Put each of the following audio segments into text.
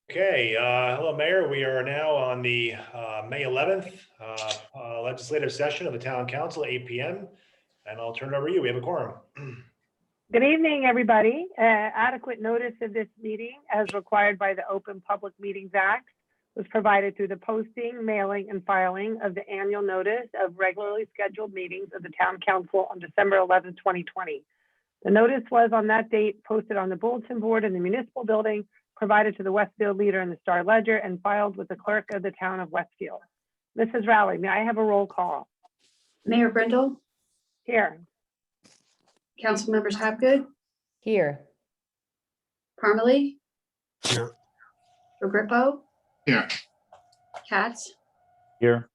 Okay, hello, Mayor. We are now on the May 11th legislative session of the Town Council, 8 p.m. And I'll turn it over to you. We have a quorum. Good evening, everybody. Adequate notice of this meeting, as required by the Open Public Meetings Act, was provided through the posting, mailing, and filing of the annual notice of regularly scheduled meetings of the Town Council on December 11, 2020. The notice was on that date posted on the bulletin board in the municipal building, provided to the Westfield Leader and the Star Ledger, and filed with the clerk of the town of Westfield. Mrs. Rowley, may I have a roll call? Mayor Brindle, Here. council members Hapgood, Here. Parmalee, Here. Regrippo, Here. Katz, Here.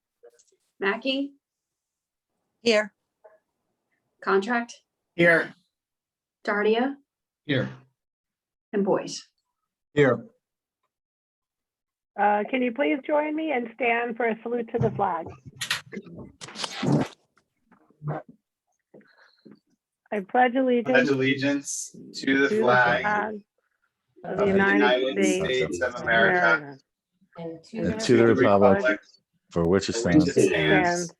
Mackey, Here. Contract, Here. Dardia, Here. and Boyce. Here. Can you please join me and stand for a salute to the flag? I pledge allegiance to the flag of the United States of America And And to to the the republic for which it stands, stands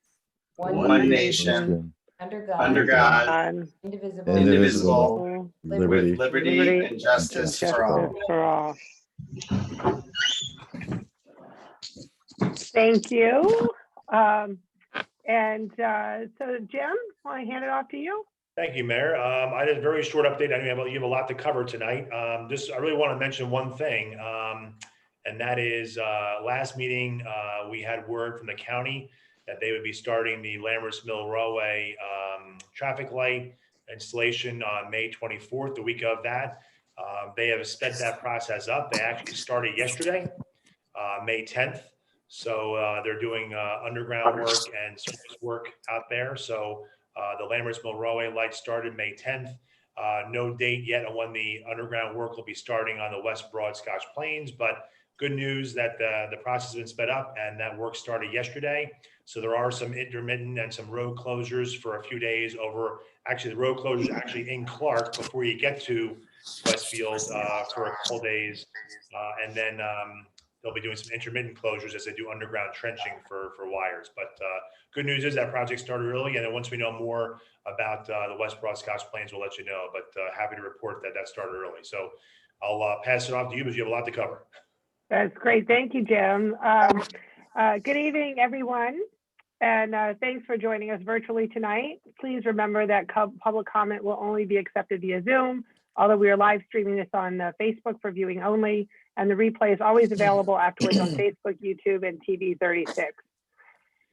one nation under God, indivisible, liberty, liberty and justice for all. Thank you. So Jim, want to hand it off to you? Thank you, Mayor. I did a very short update. I know you have a lot to cover tonight. I really want to mention one thing, and that is last meeting, we had word from the county that they would be starting the Lamberts Mill Railway traffic light installation on May 24th, the week of that. They have sped that process up. They actually started yesterday, May 10th. So they're doing underground work and surface work out there. So the Lamberts Mill Railway light started May 10th. No date yet on when the underground work will be starting on the West Broad Scotch Plains, but good news that the process has been sped up and that work started yesterday. So there are some intermittent and some road closures for a few days over, actually the road closures actually in Clark before you get to Westfield for a couple days. And then they'll be doing some intermittent closures as they do underground trenching for wires. But good news is that project started early, and then once we know more about the West Broad Scotch Plains, we'll let you know. But happy to report that started early. So I'll pass it off to you because you have a lot to cover. That's great. Thank you, Jim. Good evening, everyone. And thanks for joining us virtually tonight. Please remember that public comment will only be accepted via Zoom, although we are live streaming this on Facebook for viewing only. And the replay is always available afterwards on Facebook, YouTube, and TV 36.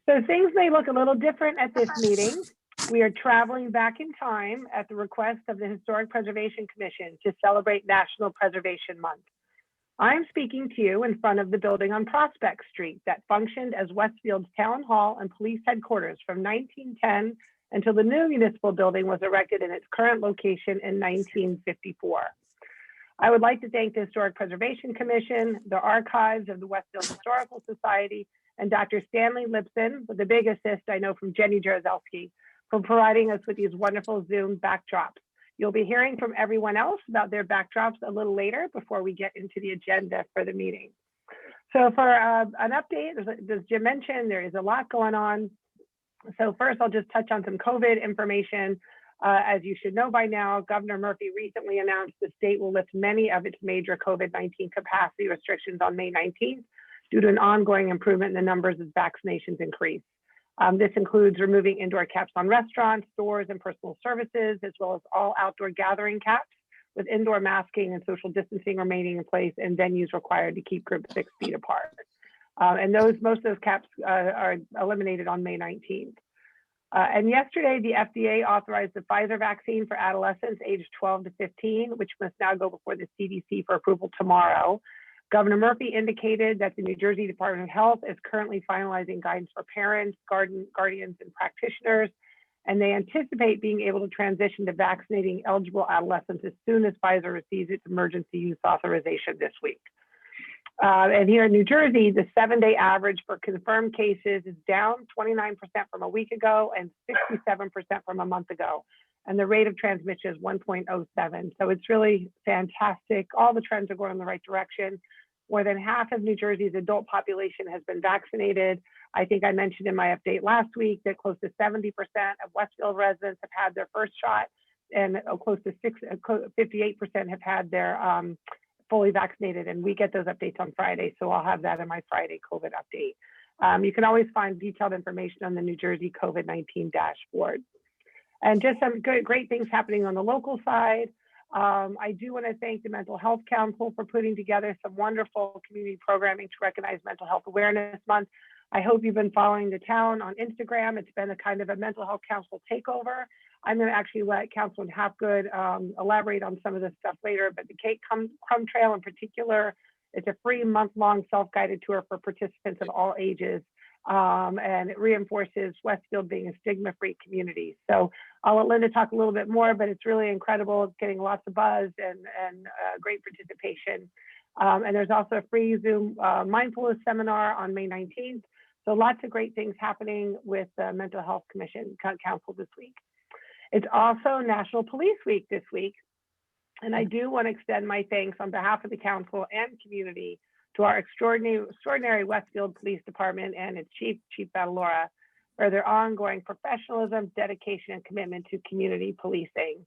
So things may look a little different at this meeting. We are traveling back in time at the request of the Historic Preservation Commission to celebrate National Preservation Month. I'm speaking to you in front of the building on Prospect Street that functioned as Westfield's Town Hall and Police Headquarters from 1910 until the new municipal building was erected in its current location in 1954. I would like to thank the Historic Preservation Commission, the Archives of the Westfield Historical Society, and Dr. Stanley Lipson, with the big assist I know from Jenny Jarzowski, for providing us with these wonderful Zoom backdrops. You'll be hearing from everyone else about their backdrops a little later before we get into the agenda for the meeting. So for an update, as Jim mentioned, there is a lot going on. So first, I'll just touch on some COVID information. As you should know by now, Governor Murphy recently announced the state will lift many of its major COVID-19 capacity restrictions on May 19th due to an ongoing improvement in the numbers as vaccinations increase. This includes removing indoor caps on restaurants, stores, and personal services, as well as all outdoor gathering caps, with indoor masking and social distancing remaining in place and venues required to keep groups 6 feet apart. And most of those caps are eliminated on May 19th. And yesterday, the FDA authorized the Pfizer vaccine for adolescents aged 12 to 15, which must now go before the CDC for approval tomorrow. Governor Murphy indicated that the New Jersey Department of Health is currently finalizing guidance for parents, guardians, and practitioners, and they anticipate being able to transition to vaccinating eligible adolescents as soon as Pfizer receives its emergency use authorization this week. And here in New Jersey, the 7-day average for confirmed cases is down 29% from a week ago and 67% from a month ago. And the rate of transmission is 1.07. So it's really fantastic. All the trends are going in the right direction. More than half of New Jersey's adult population has been vaccinated. I think I mentioned in my update last week that close to 70% of Westfield residents have had their first shot, and close to 58% have had their fully vaccinated, and we get those updates on Friday, so I'll have that in my Friday COVID update. You can always find detailed information on the New Jersey COVID-19 dashboard. And just some great things happening on the local side. I do want to thank the Mental Health Council for putting together some wonderful community programming to recognize Mental Health Awareness Month. I hope you've been following the town on Instagram. It's been a kind of a Mental Health Council takeover. I'm going to actually let Councilman Hapgood elaborate on some of this stuff later, but the Cake Crumb Trail in particular, it's a free month-long self-guided tour for participants of all ages. And it reinforces Westfield being a stigma-free community. So I'll let Linda talk a little bit more, but it's really incredible. It's getting lots of buzz and great participation. And there's also a free Zoom mindfulness seminar on May 19th. So lots of great things happening with the Mental Health Council this week. It's also National Police Week this week. And I do want to extend my thanks on behalf of the council and community to our extraordinary Westfield Police Department and its Chief Badalora, for their ongoing professionalism, dedication, and commitment to community policing.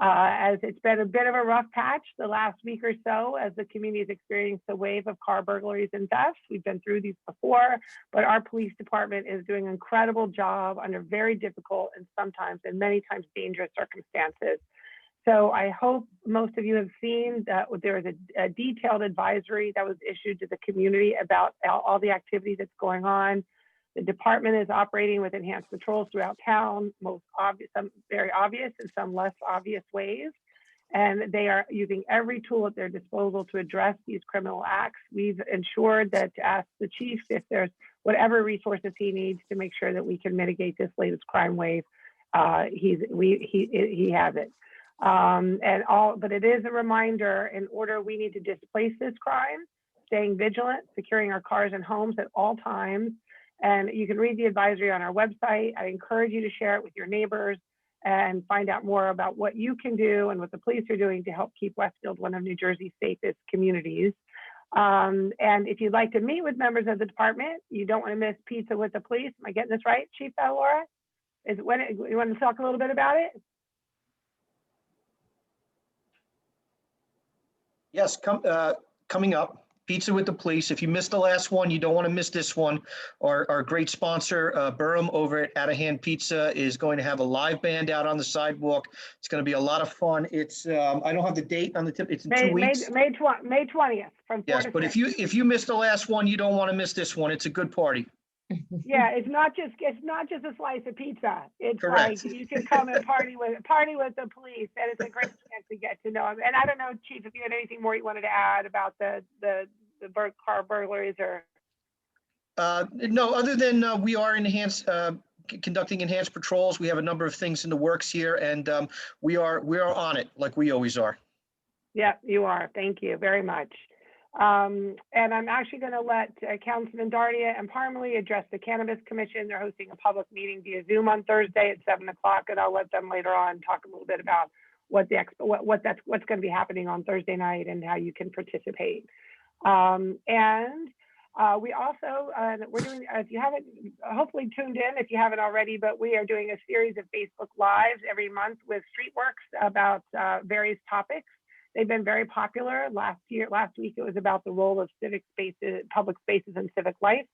As it's been a bit of a rough patch the last week or so, as the community has experienced a wave of car burglaries and thefts. We've been through these before, but our police department is doing an incredible job under very difficult and sometimes and many times dangerous circumstances. So I hope most of you have seen that there is a detailed advisory that was issued to the community about all the activity that's going on. The department is operating with enhanced patrols throughout town, most obvious, some very obvious and some less obvious ways. And they are using every tool at their disposal to address these criminal acts. We've ensured that to ask the chief if there's whatever resources he needs to make sure that we can mitigate this latest crime wave. He has it. But it is a reminder, we need to displace this crime, staying vigilant, securing our cars and homes at all times. And you can read the advisory on our website. I encourage you to share it with your neighbors and find out more about what you can do and what the police are doing to help keep Westfield one of New Jersey's safest communities. And if you'd like to meet with members of the department, you don't want to miss Pizza with the Police. Am I getting this right, Chief Laura? You want to talk a little bit about it? Yes, coming up, Pizza with the Police. If you missed the last one, you don't want to miss this one. Our great sponsor, Burham over at Out of Hand Pizza, is going to have a live band out on the sidewalk. It's going to be a lot of fun. It's I don't have the date on the tip. It's in 2 weeks. May 20th from 4 yes, to but 6. if you missed the last one, you don't want to miss this one. It's a good party. Yeah, it's not just a slice of pizza. It's Correct. like you can come and party with the police, and it's a great chance to get to know them. And I don't know, Chief, if you had anything more you wanted to add about the car burglaries or. No, other than we are conducting enhanced patrols. We have a number of things in the works here, and we are on it like we always are. Yeah, you are. Thank you very much. And I'm actually going to let Councilman Dardia and Parmalee address the Cannabis Commission. They're hosting a public meeting via Zoom on Thursday at 7 o'clock, and I'll let them later on talk a little bit about what's going to be happening on Thursday night and how you can participate. We also, we're doing, if you haven't hopefully tuned in, if you haven't already, but we are doing a series of Facebook Lives every month with Streetworks about various topics. They've been very popular. Last week, it was about the role of civic spaces, public spaces in civic life.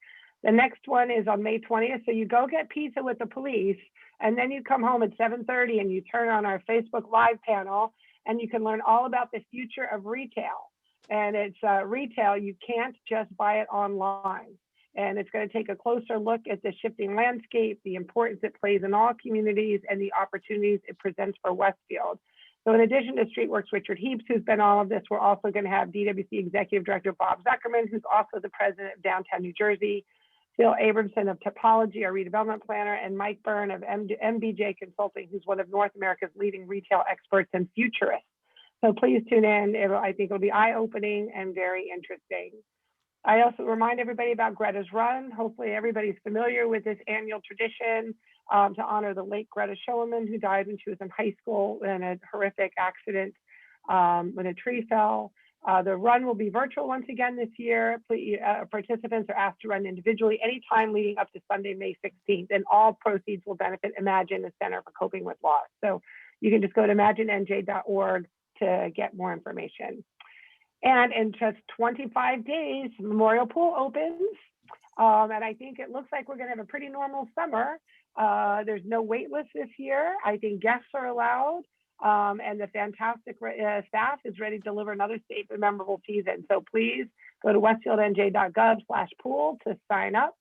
The next one is on May 20th. So you go get pizza with the police, and then you come home at 7:30 and you turn on our Facebook Live panel, and you can learn all about the future of retail. And it's retail, you can't just buy it online. And it's going to take a closer look at the shifting landscape, the importance it plays in all communities, and the opportunities it presents for Westfield. So in addition to Streetworks' Richard Heaps, who's been all of this, we're also going to have DWC Executive Director Bob Zuckerman, who's also the president of Downtown New Jersey, Phil Abramson of Topology, our redevelopment planner, and Mike Byrne of MBJ Consulting, who's one of North America's leading retail experts and futurists. So please tune in. I think it'll be eye-opening and very interesting. I also remind everybody about Greta's Run. Hopefully everybody's familiar with this annual tradition to honor the late Greta Schoenemann, who died when she was in high school in a horrific accident when a tree fell. The run will be virtual once again this year. Participants are asked to run individually anytime leading up to Sunday, May 16th, and all proceeds will benefit Imagine, the Center for Coping with Loss. So you can just go to imaginenj.org to get more information. And in just 25 days, Memorial Pool opens. And I think it looks like we're going to have a pretty normal summer. There's no wait list this year. I think guests are allowed. And the fantastic staff is ready to deliver another safe and memorable season. So please go to westfieldnj.gov/pool to sign up.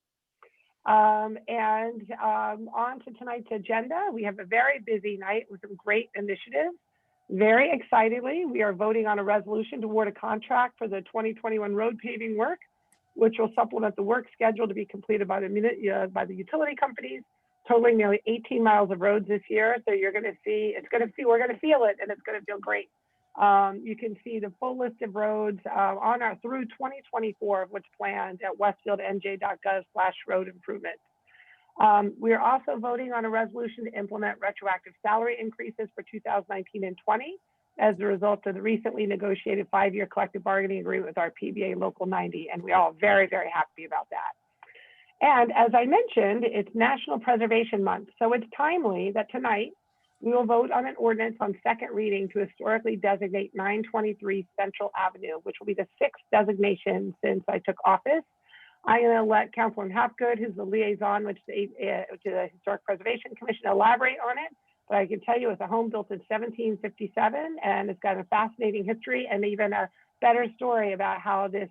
On to tonight's agenda. We have a very busy night with some great initiatives. Very excitedly, we are voting on a resolution to award a contract for the 2021 road paving work, which will supplement the work schedule to be completed by the utility companies, totaling nearly 18 miles of roads this year. So you're going to see, we're going to feel it, and it's going to feel great. You can see the full list of roads through 2024 of what's planned at westfieldnj.gov/road improvement. We are also voting on a resolution to implement retroactive salary increases for 2019 and 20 as a result of the recently negotiated 5-year collective bargaining agreement with our PBA Local 90. And we're all very, very happy about that. And as I mentioned, it's National Preservation Month. So it's timely that tonight we will vote on an ordinance on second reading to historically designate 923 Central Avenue, which will be the 6th designation since I took office. I'm going to let Councilman Hapgood, who's the liaison to the Historic Preservation Commission, elaborate on it. But I can tell you it's a home built in 1757, and it's got a fascinating history and even a better story about how this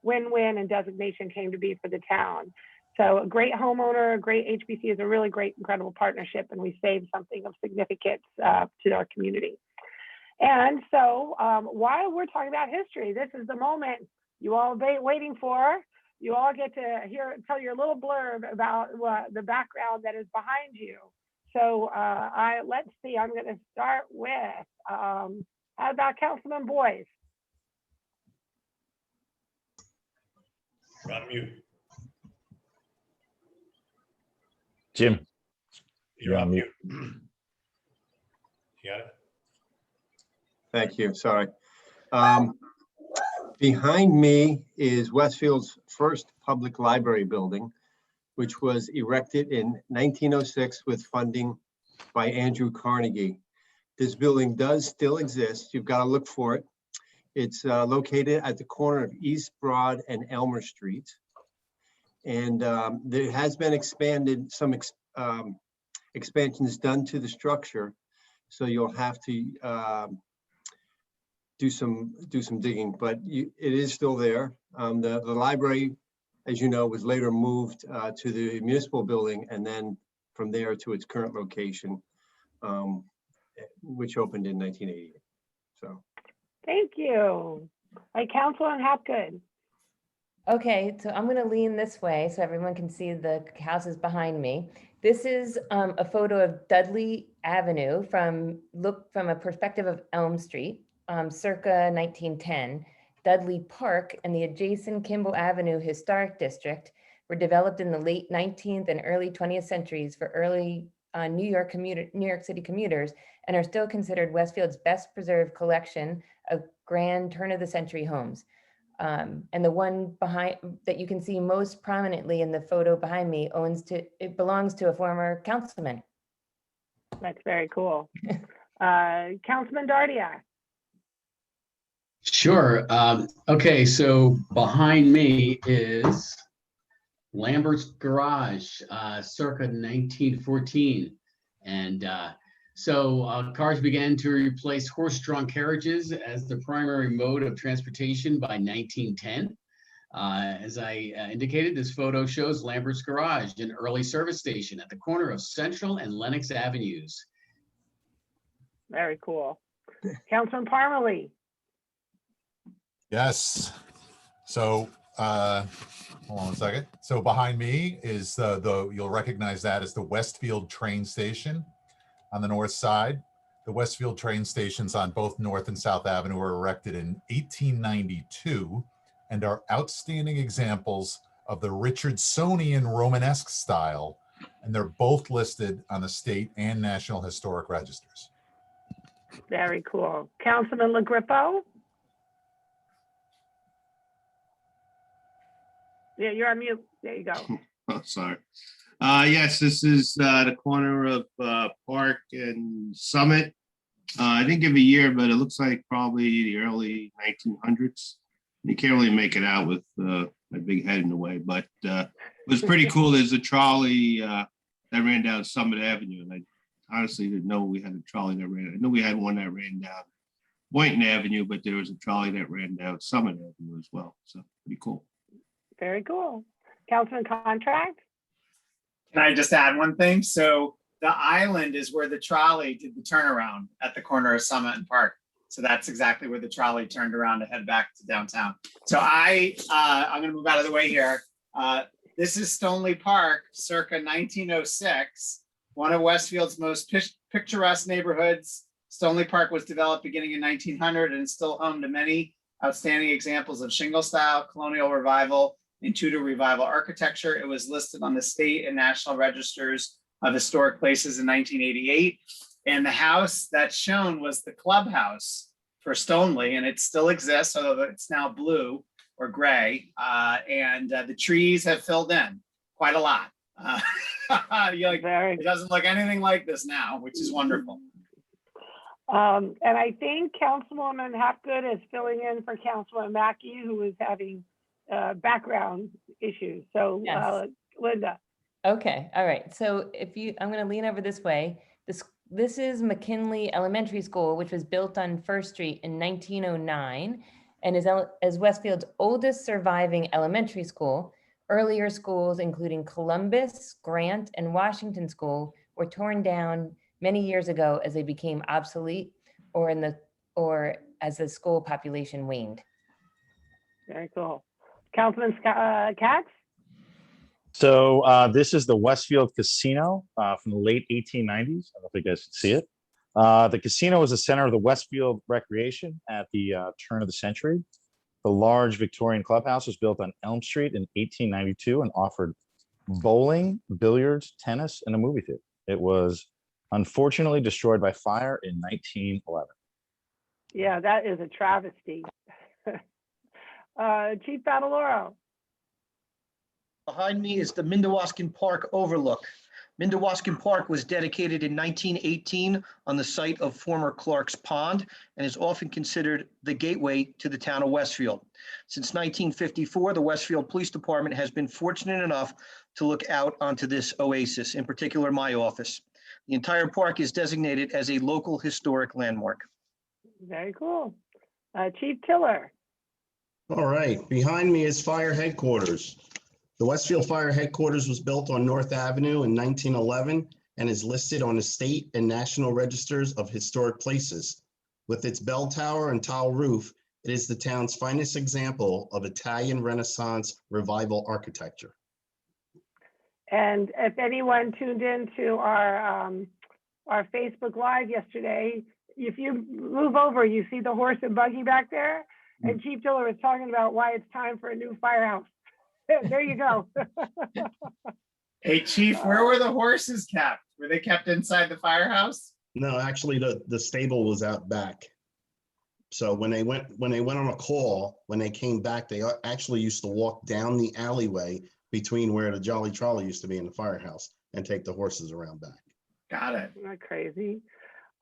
win-win and designation came to be for the town. So a great homeowner, a great HBC is a really great, incredible partnership, and we saved something of significance to our community. And so while we're talking about history, this is the moment you all have been waiting for. You all get to tell your little blurb about the background that is behind you. So let's see, I'm going to start with, how about Councilman Boyce? You're on mute. Jim. You're on mute. You got it? Thank you, sorry. Behind me is Westfield's first public library building, which was erected in 1906 with funding by Andrew Carnegie. This building does still exist. You've got to look for it. It's located at the corner of East Broad and Elmer Street. And there has been some expansions done to the structure. So you'll have to do some digging, but it is still there. The library, as you know, was later moved to the municipal building, and then from there to its current location, which opened in 1988. So, thank you. Like Councilman Hapgood. Okay, so I'm going to lean this way so everyone can see the houses behind me. This is a photo of Dudley Avenue from a perspective of Elm Street, circa 1910. Dudley Park and the adjacent Kimball Avenue Historic District were developed in the late 19th and early 20th centuries for early New York City commuters, and are still considered Westfield's best preserved collection of grand turn-of-the-century homes. And the one behind that you can see most prominently in the photo behind me belongs to a former councilman. That's very cool. Councilman Dardia. Sure. Okay, so behind me is Lambert's Garage, circa 1914. And so cars began to replace horse-drawn carriages as the primary mode of transportation by 1910. As I indicated, this photo shows Lambert's Garage, an early service station at the corner of Central and Lenox Avenues. Very cool. Councilman Parmalee. Yes. So hold on a second. So behind me is you'll recognize that as the Westfield train station on the north side. The Westfield train stations on both North and South Avenue were erected in 1892 and are outstanding examples of the Richardsonian Romanesque style, and they're both listed on the state and national historic registers. Very cool. Councilman LaGrippo. Yeah, you're on mute. There you go. Oh, sorry. Yes, this is the corner of Park and Summit. I didn't give a year, but it looks like probably the early 1900s. You can't really make it out with my big head in the way, but it was pretty cool. There's a trolley that ran down Summit Avenue, and I honestly didn't know we had a trolley that ran. I knew we had one that ran down Boynton Avenue, but there was a trolley that ran down Summit Avenue as well. So pretty cool. Very cool. Councilman Contract? Can I just add one thing? So the island is where the trolley did the turnaround at the corner of Summit and Park. So that's exactly where the trolley turned around to head back to downtown. So I'm going to move out of the way here. This is Stoneleigh Park, circa 1906, one of Westfield's most picturesque neighborhoods. Stoneleigh Park was developed beginning in 1900 and is still home to many outstanding examples of shingle style, colonial revival, and Tudor revival architecture. It was listed on the state and national registers of historic places in 1988. And the house that's shown was the clubhouse for Stoneleigh, and it still exists, although it's now blue or gray. And the trees have filled in quite a lot. It doesn't look anything like this now, which is wonderful. And I think Councilwoman Hapgood is filling in for Councilman Mackey, who is having background issues. So Yes. Linda. Okay, all right. So I'm going to lean over this way. This is McKinley Elementary School, which was built on First Street in 1909 and is Westfield's oldest surviving elementary school. Earlier schools, including Columbus, Grant, and Washington School, were torn down many years ago as they became obsolete or as the school population waned. Very cool. Councilman Katz? So this is the Westfield Casino from the late 1890s. I don't know if you guys can see it. The casino was the center of the Westfield recreation at the turn of the century. The large Victorian clubhouse was built on Elm Street in 1892 and offered bowling, billiards, tennis, and a movie theater. It was unfortunately destroyed by fire in 1911. Yeah, that is a travesty. Chief Bataloro. Behind me is the Mindawaskin Park overlook. Mindawaskin Park was dedicated in 1918 on the site of former Clark's Pond and is often considered the gateway to the town of Westfield. Since 1954, the Westfield Police Department has been fortunate enough to look out onto this oasis, in particular my office. The entire park is designated as a local historic landmark. Very cool. Chief Tiller. All right, behind me is Fire Headquarters. The Westfield Fire Headquarters was built on North Avenue in 1911 and is listed on the state and national registers of historic places. With its bell tower and tile roof, it is the town's finest example of Italian Renaissance revival architecture. And if anyone tuned in to our Facebook Live yesterday, if you move over, you see the horse and buggy back there. And Chief Tiller was talking about why it's time for a new firehouse. There you go. Hey, Chief, where were the horses kept? Were they kept inside the firehouse? No, actually the stable was out back. So when they went on a call, when they came back, they actually used to walk down the alleyway between where the Jolly Trolley used to be in the firehouse and take the horses around back. Got it. Not crazy.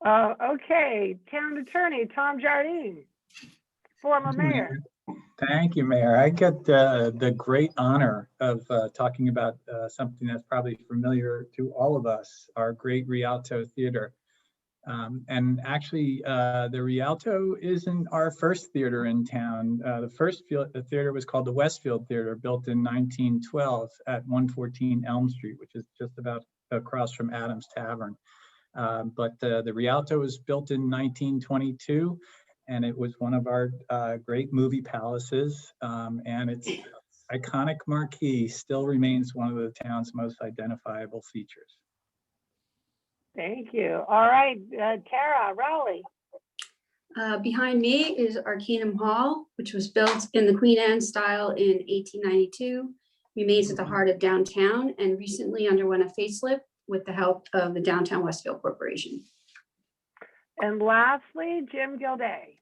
Okay, Town Attorney Tom Jardine, former mayor. Thank you, Mayor. I get the great honor of talking about something that's probably familiar to all of us, our great Rialto Theater. And actually, the Rialto isn't our first theater in town. The first theater was called the Westfield Theater, built in 1912 at 114 Elm Street, which is just about across from Adams Tavern. But the Rialto was built in 1922. And it was one of our great movie palaces, and its iconic marquee still remains one of the town's most identifiable features. Thank you. All right, Tara, Rowley. Behind me is Arcanum Hall, which was built in the Queen Anne style in 1892, remains at the heart of downtown, and recently underwent a facelift with the help of the Downtown Westfield Corporation. And lastly, Jim Gilday.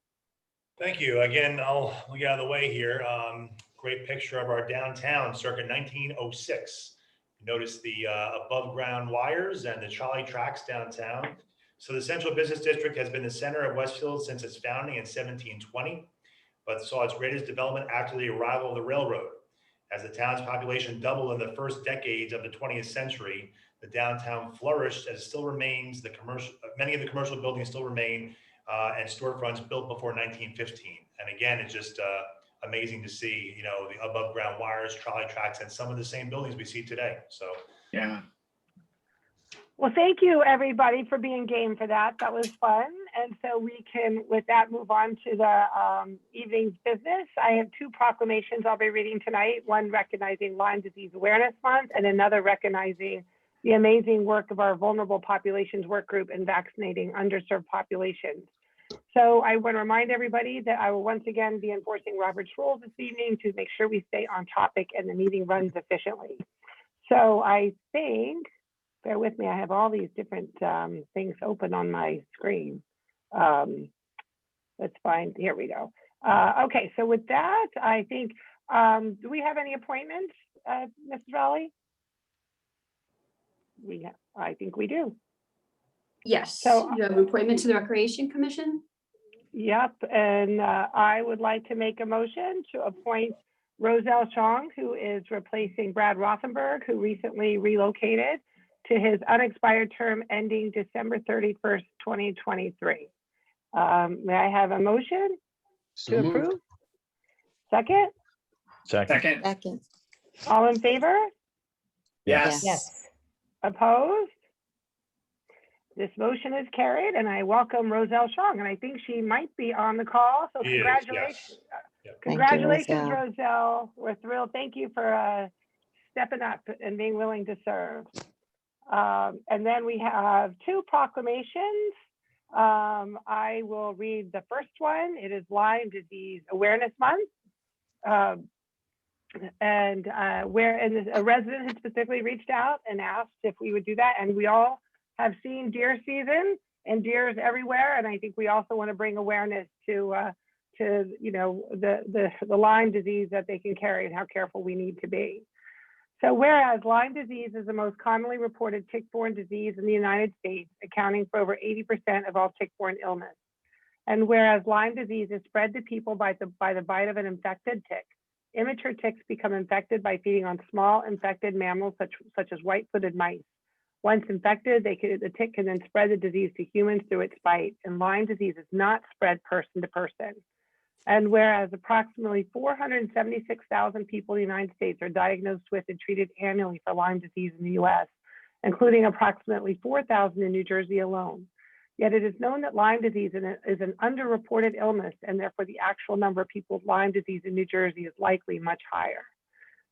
Thank you. Again, I'll get out of the way here. great picture of our downtown circa 1906. Notice the above ground wires and the trolley tracks downtown. So the Central Business District has been the center of Westfield since its founding in 1720, but saw its greatest development after the arrival of the railroad. As the town's population doubled in the first decades of the 20th century, the downtown flourished as it still remains many of the commercial buildings still remain and storefronts built before 1915. And again, it's just amazing to see, the above ground wires, trolley tracks, and some of the same buildings we see today. So, Yeah. Well, thank you, everybody, for being game for that. That was fun. And so we can, with that, move on to the evening's business. I have two proclamations I'll be reading tonight, one recognizing Lyme Disease Awareness Month and another recognizing the amazing work of our vulnerable populations work group in vaccinating underserved populations. So I want to remind everybody that I will once again be enforcing Robert's rules this evening to make sure we stay on topic and the meeting runs efficiently. So I think, bear with me, I have all these different things open on my screen. Let's find, here we go. Okay, so with that, I think, do we have any appointments, Mrs. Raleigh? I think we do. Yes, So you have an appointment to the Recreation Commission? Yep, and I would like to make a motion to appoint Roselle Chong, who is replacing Brad Rothenberg, who recently relocated to his unexpired term ending December 31st, 2023. May I have a motion So to moved. approve? Second? Second. Second. All in favor? Yes. Yes. Opposed? This motion is carried, and I welcome Roselle Chong, and I think she might be on the call, so She is, congratulations. yes. Yep. Thank you, Congratulations, Roselle. Roselle. We're thrilled. Thank you for stepping up and being willing to serve. And then we have two proclamations. I will read the first one. It is Lyme Disease Awareness Month. And a resident had specifically reached out and asked if we would do that. And we all have seen deer season and deers everywhere. And I think we also want to bring awareness to the Lyme disease that they can carry and how careful we need to be. So whereas Lyme disease is the most commonly reported tick-borne disease in the United States, accounting for over 80% of all tick-borne illness. And whereas Lyme disease is spread to people by the bite of an infected tick, immature ticks become infected by feeding on small infected mammals such as white-footed mice. Once infected, the tick can then spread the disease to humans through its bite, and Lyme disease is not spread person to person. And whereas approximately 476,000 people in the United States are diagnosed with and treated annually for Lyme disease in the US, including approximately 4,000 in New Jersey alone. Yet it is known that Lyme disease is an underreported illness, and therefore the actual number of people with Lyme disease in New Jersey is likely much higher.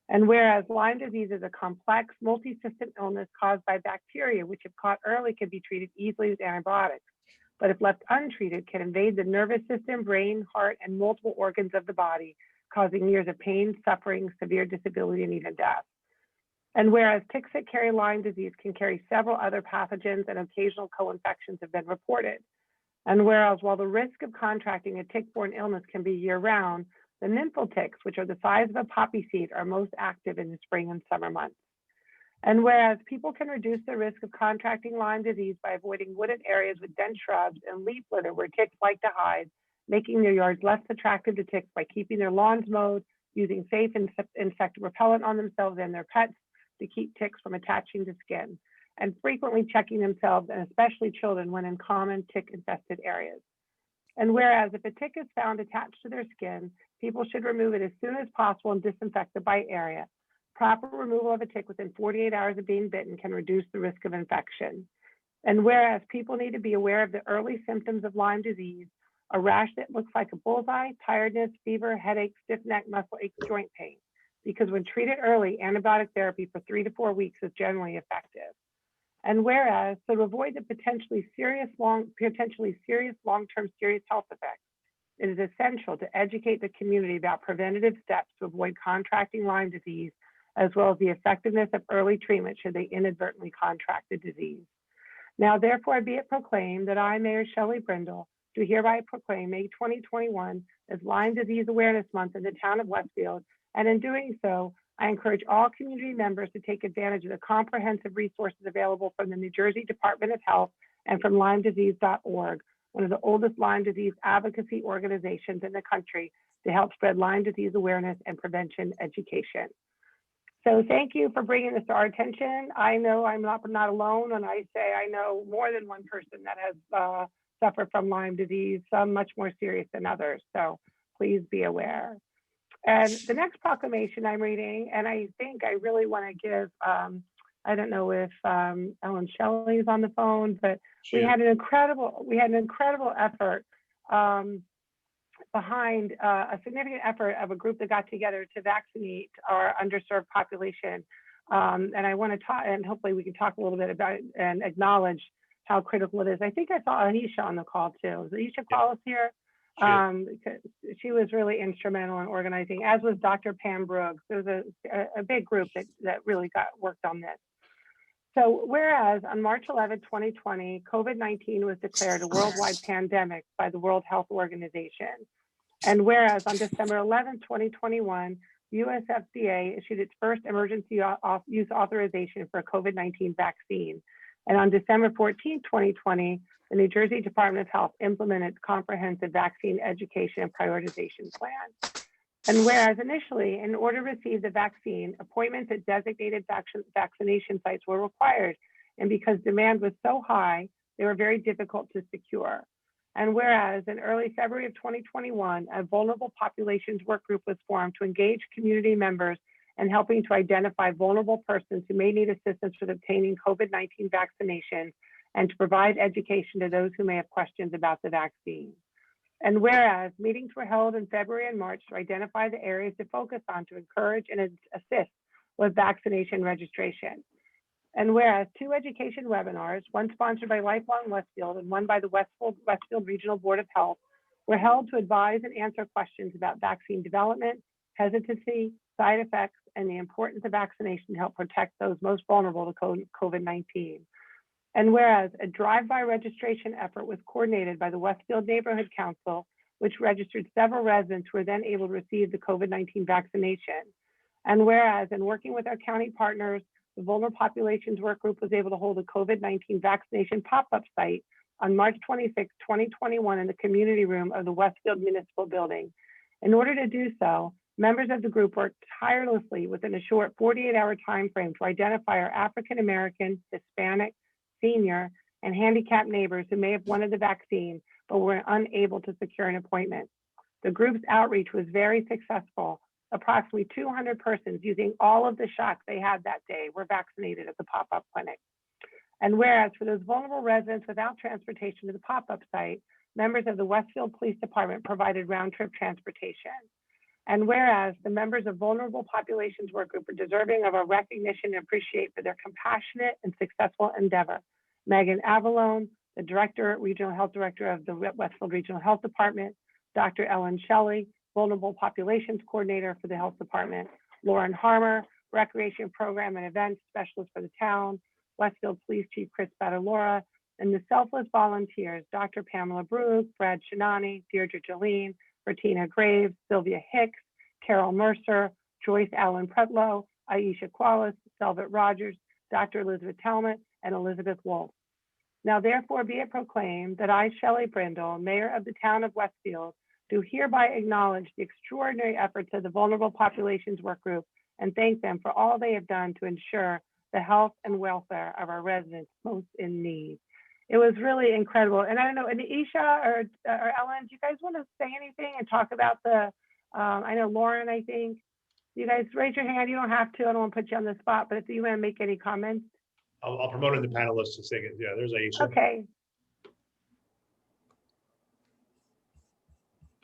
And whereas Lyme disease is a complex multi-system illness caused by bacteria, which if caught early can be treated easily with antibiotics, but if left untreated can invade the nervous system, brain, heart, and multiple organs of the body, causing years of pain, suffering, severe disability, and even death. And whereas ticks that carry Lyme disease can carry several other pathogens and occasional co-infections have been reported. And whereas while the risk of contracting a tick-borne illness can be year-round, the nymphal ticks, which are the size of a poppy seed, are most active in the spring and summer months. And whereas people can reduce the risk of contracting Lyme disease by avoiding wooded areas with dense shrubs and leaf litter where ticks like to hide, making their yards less attractive to ticks by keeping their lawns mowed, using safe insect repellent on themselves and their pets to keep ticks from attaching to skin, and frequently checking themselves and especially children when in common tick-infested areas. And whereas if a tick is found attached to their skin, people should remove it as soon as possible and disinfect the bite area. Proper removal of a tick within 48 hours of being bitten can reduce the risk of infection. And whereas people need to be aware of the early symptoms of Lyme disease, a rash that looks like a bullseye, tiredness, fever, headache, stiff neck, muscle aches, joint pain. Because when treated early, antibiotic therapy for 3 to 4 weeks is generally effective. And whereas, so to avoid the potentially serious long-term serious health effects, it is essential to educate the community about preventative steps to avoid contracting Lyme disease, as well as the effectiveness of early treatment should they inadvertently contract the disease. Now, therefore, be it proclaimed that I, Mayor Shelley Brindle, do hereby proclaim May 2021 as Lyme Disease Awareness Month in the town of Westfield. And in doing so, I encourage all community members to take advantage of the comprehensive resources available from the New Jersey Department of Health and from LymeDisease.org, one of the oldest Lyme disease advocacy organizations in the country, to help spread Lyme disease awareness and prevention education. So thank you for bringing this to our attention. I know I'm not alone when I say I know more than one person that has suffered from Lyme disease, some much more serious than others. So please be aware. And the next proclamation I'm reading, and I think I really want to give, I don't know if Ellen Shelley is on the phone, but we had an incredible effort behind a significant effort of a group that got together to vaccinate our underserved population. And I want to talk, and hopefully we can talk a little bit about it and acknowledge how critical it is. I think I saw Anisha on the call too. Is Anisha Paulus here? She was really instrumental in organizing, as was Dr. Pam Brooks. There was a big group that really worked on this. So whereas on March 11, 2020, COVID-19 was declared a worldwide pandemic by the World Health Organization. And whereas on December 11, 2021, US FDA issued its first emergency use authorization for a COVID-19 vaccine. And on December 14, 2020, the New Jersey Department of Health implemented comprehensive vaccine education and prioritization plan. And whereas initially, in order to receive the vaccine, appointments at designated vaccination sites were required. And because demand was so high, they were very difficult to secure. And whereas in early February of 2021, a vulnerable populations work group was formed to engage community members in helping to identify vulnerable persons who may need assistance with obtaining COVID-19 vaccination and to provide education to those who may have questions about the vaccine. And whereas meetings were held in February and March to identify the areas to focus on to encourage and assist with vaccination registration. And whereas 2 education webinars, one sponsored by Lifelong Westfield and one by the Westfield Regional Board of Health, were held to advise and answer questions about vaccine development, hesitancy, side effects, and the importance of vaccination to help protect those most vulnerable to COVID-19. And whereas a drive-by registration effort was coordinated by the Westfield Neighborhood Council, which registered several residents who were then able to receive the COVID-19 vaccination. And whereas in working with our county partners, the Vulnerable Populations Work Group was able to hold a COVID-19 vaccination pop-up site on March 26, 2021 in the community room of the Westfield Municipal Building. In order to do so, members of the group worked tirelessly within a short 48-hour time frame to identify our African-American, Hispanic, senior, and handicapped neighbors who may have wanted the vaccine, but were unable to secure an appointment. The group's outreach was very successful. Approximately 200 persons using all of the shots they had that day were vaccinated at the pop-up clinic. And whereas for those vulnerable residents without transportation to the pop-up site, members of the Westfield Police Department provided round-trip transportation. And whereas the members of Vulnerable Populations Work Group are deserving of our recognition and appreciate for their compassionate and successful endeavor. Megan Avalone, the Regional Health Director of the Westfield Regional Health Department, Dr. Ellen Shelley, Vulnerable Populations Coordinator for the Health Department, Lauren Harmer, Recreation Program and Events Specialist for the town, Westfield Police Chief Chris Batalora, and the selfless volunteers, Dr. Pamela Brugge, Brad Shinani, Deirdre Jolene, Bertina Graves, Sylvia Hicks, Carol Mercer, Joyce Allen Pretlow, Aisha Qualis, Selvit Rogers, Dr. Elizabeth Talmott, and Elizabeth Wolf. Now therefore be it proclaimed that I, Shelley Brindle, Mayor of the town of Westfield, do hereby acknowledge the extraordinary efforts of the Vulnerable Populations Work Group and thank them for all they have done to ensure the health and welfare of our residents most in need. It was really incredible. And I don't know, Aisha or Ellen, do you guys want to say anything and talk about the, I know Lauren, I think, you guys raise your hand. You don't have to, I don't want to put you on the spot, but if you want to make any comments. I'll promote it to the panelists to say it. Yeah, there's Aisha. Okay.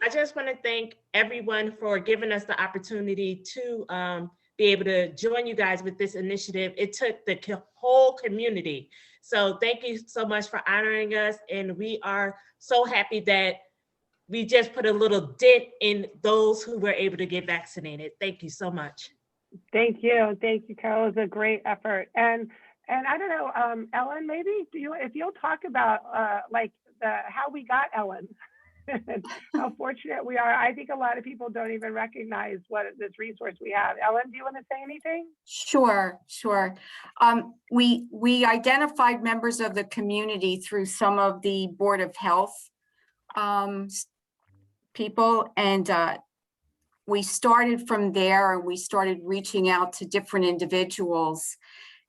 I just want to thank everyone for giving us the opportunity to be able to join you guys with this initiative. It took the whole community. So thank you so much for honoring us. And we are so happy that we just put a little dent in those who were able to get vaccinated. Thank you so much. Thank you. Thank you, Carol. It was a great effort. And I don't know, Ellen, maybe if you'll talk about like how we got Ellen. How fortunate we are. I think a lot of people don't even recognize what this resource we have. Ellen, do you want to say anything? Sure. We identified members of the community through some of the Board of Health people, and we started from there, and we started reaching out to different individuals.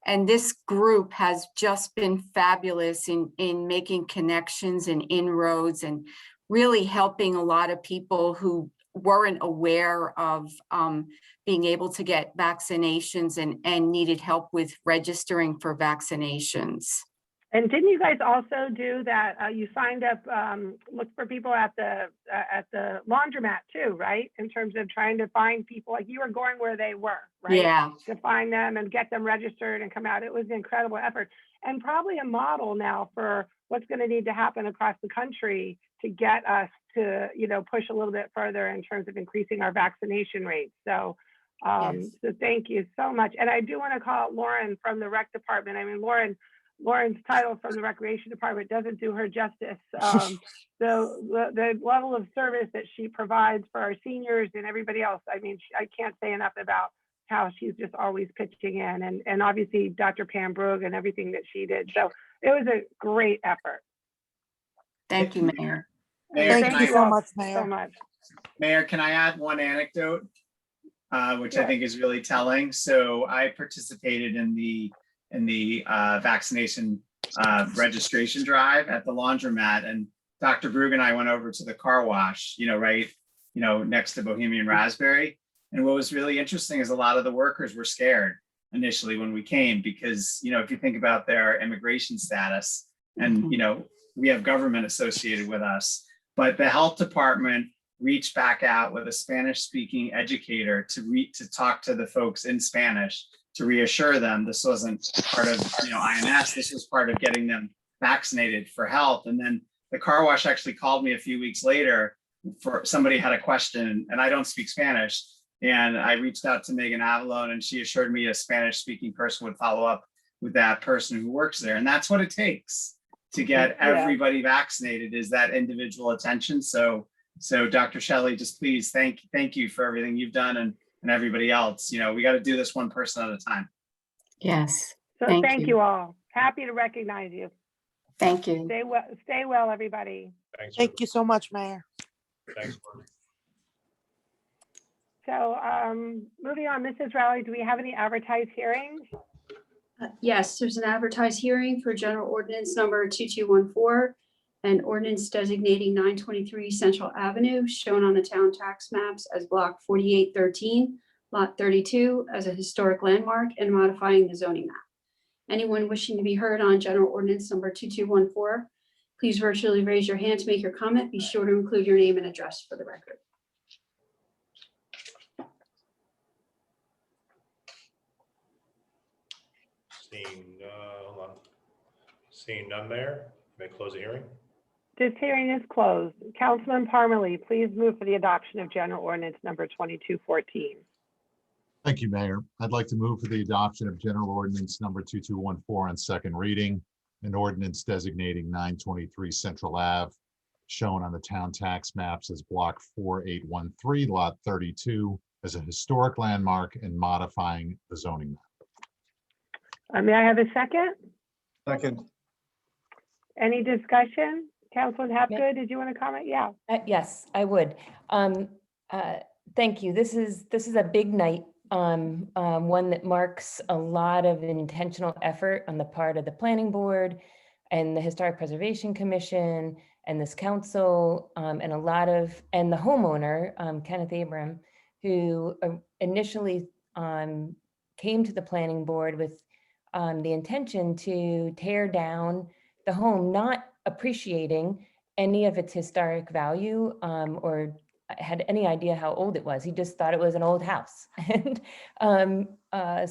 And this group has just been fabulous in making connections and inroads and really helping a lot of people who weren't aware of being able to get vaccinations and needed help with registering for vaccinations. And didn't you guys also do that? You signed up, look for people at the laundromat too, right? In terms of trying to find people, like you were going where they were, right? Yeah. To find them and get them registered and come out. It was an incredible effort, and probably a model now for what's going to need to happen across the country to get us to, push a little bit further in terms of increasing our vaccination rates. So, Yes. so thank you so much. And I do want to call out Lauren from the rec department. I mean, Lauren's title from the recreation department doesn't do her justice. The level of service that she provides for our seniors and everybody else, I mean, I can't say enough about how she's just always pitching in, and obviously Dr. Pam Brugge and everything that she did. So it was a great effort. Thank you, Mayor. Mayor, Thank can you I- so much, Mayor. So much. Mayor, can I add one anecdote, which I Sure. think is really telling? So I participated in the vaccination registration drive at the laundromat, and Dr. Brugge and I went over to the car wash, right, next to Bohemian Raspberry. And what was really interesting is a lot of the workers were scared initially when we came, because, if you think about their immigration status and, we have government associated with us, but the health department reached back out with a Spanish-speaking educator to talk to the folks in Spanish to reassure them this wasn't part of INS, this was part of getting them vaccinated for health. And then the car wash actually called me a few weeks later for somebody had a question, and I don't speak Spanish. And I reached out to Megan Avalone, and she assured me a Spanish-speaking person would follow up with that person who works there. And that's what it takes to get everybody vaccinated, is that individual attention. So Dr. Shelley, just please thank you for everything you've done, and everybody else. We got to do this one person at a time. Yes. So thank you all. Happy to recognize you. Thank you. Stay well, everybody. Thanks. Thank you so much, Mayor. Thanks. So moving on, Mrs. Rowley, do we have any advertised hearings? Yes, there's an advertised hearing for general ordinance number 2214, an ordinance designating 923 Central Avenue, shown on the town tax maps as block 4813, lot 32, as a historic landmark, and modifying the zoning map. Anyone wishing to be heard on general ordinance number 2214, please virtually raise your hand to make your comment. Be sure to include your name and address for the record. Seeing none, Mayor, may I close the hearing? This hearing is closed. Councilman Parmalee, please move for the adoption of general ordinance number 2214. Thank you, Mayor. I'd like to move for the adoption of General Ordinance number 2214 on second reading, an ordinance designating 923 Central Ave, shown on the town tax maps as block 4813, lot 32, as a historic landmark, and modifying the zoning map. May I have a second? Second. Any discussion? Councilman Hapgood, did you want to comment? Yeah. Yes, I would. Thank you. This is a big night, one that marks a lot of intentional effort on the part of the planning board and the Historic Preservation Commission and this council, and the homeowner, Kenneth Abram, who initially came to the planning board with the intention to tear down the home, not appreciating any of its historic value or had any idea how old it was. He just thought it was an old house. And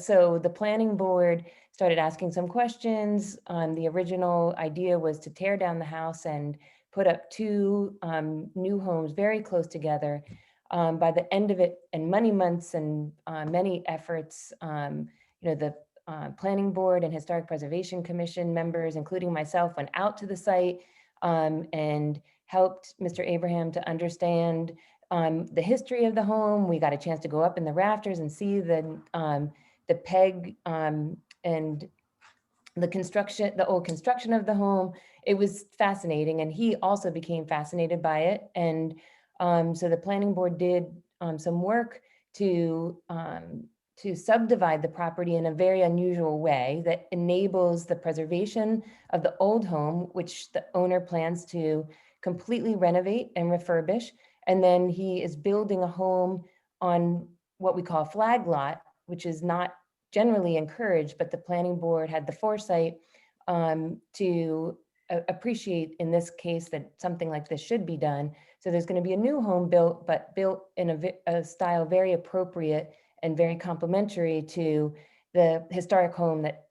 so the planning board started asking some questions. The original idea was to tear down the house and put up two new homes very close together. By the end of it, and many months and many efforts, the Planning Board and Historic Preservation Commission members, including myself, went out to the site, and helped Mr. Abraham to understand the history of the home. We got a chance to go up in the rafters and see the peg and the old construction of the home. It was fascinating, and he also became fascinated by it. And so the planning board did some work to subdivide the property in a very unusual way that enables the preservation of the old home, which the owner plans to completely renovate and refurbish. And then he is building a home on what we call flag lot, which is not generally encouraged, but the planning board had the foresight to appreciate in this case that something like this should be done. So there's going to be a new home built, but built in a style very appropriate and very complementary to the historic home that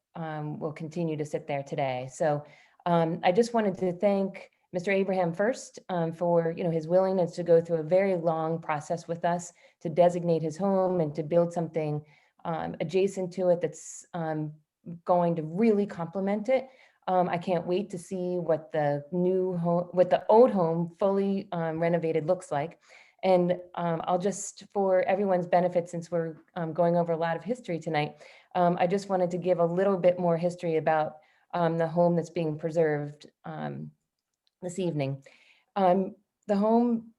will continue to sit there today. So I just wanted to thank Mr. Abraham first for his willingness to go through a very long process with us to designate his home and to build something adjacent to it that's going to really complement it. I can't wait to see what the old home fully renovated looks like. And I'll just, for everyone's benefit, since we're going over a lot of history tonight, I just wanted to give a little bit more history about the home that's being preserved this evening. The home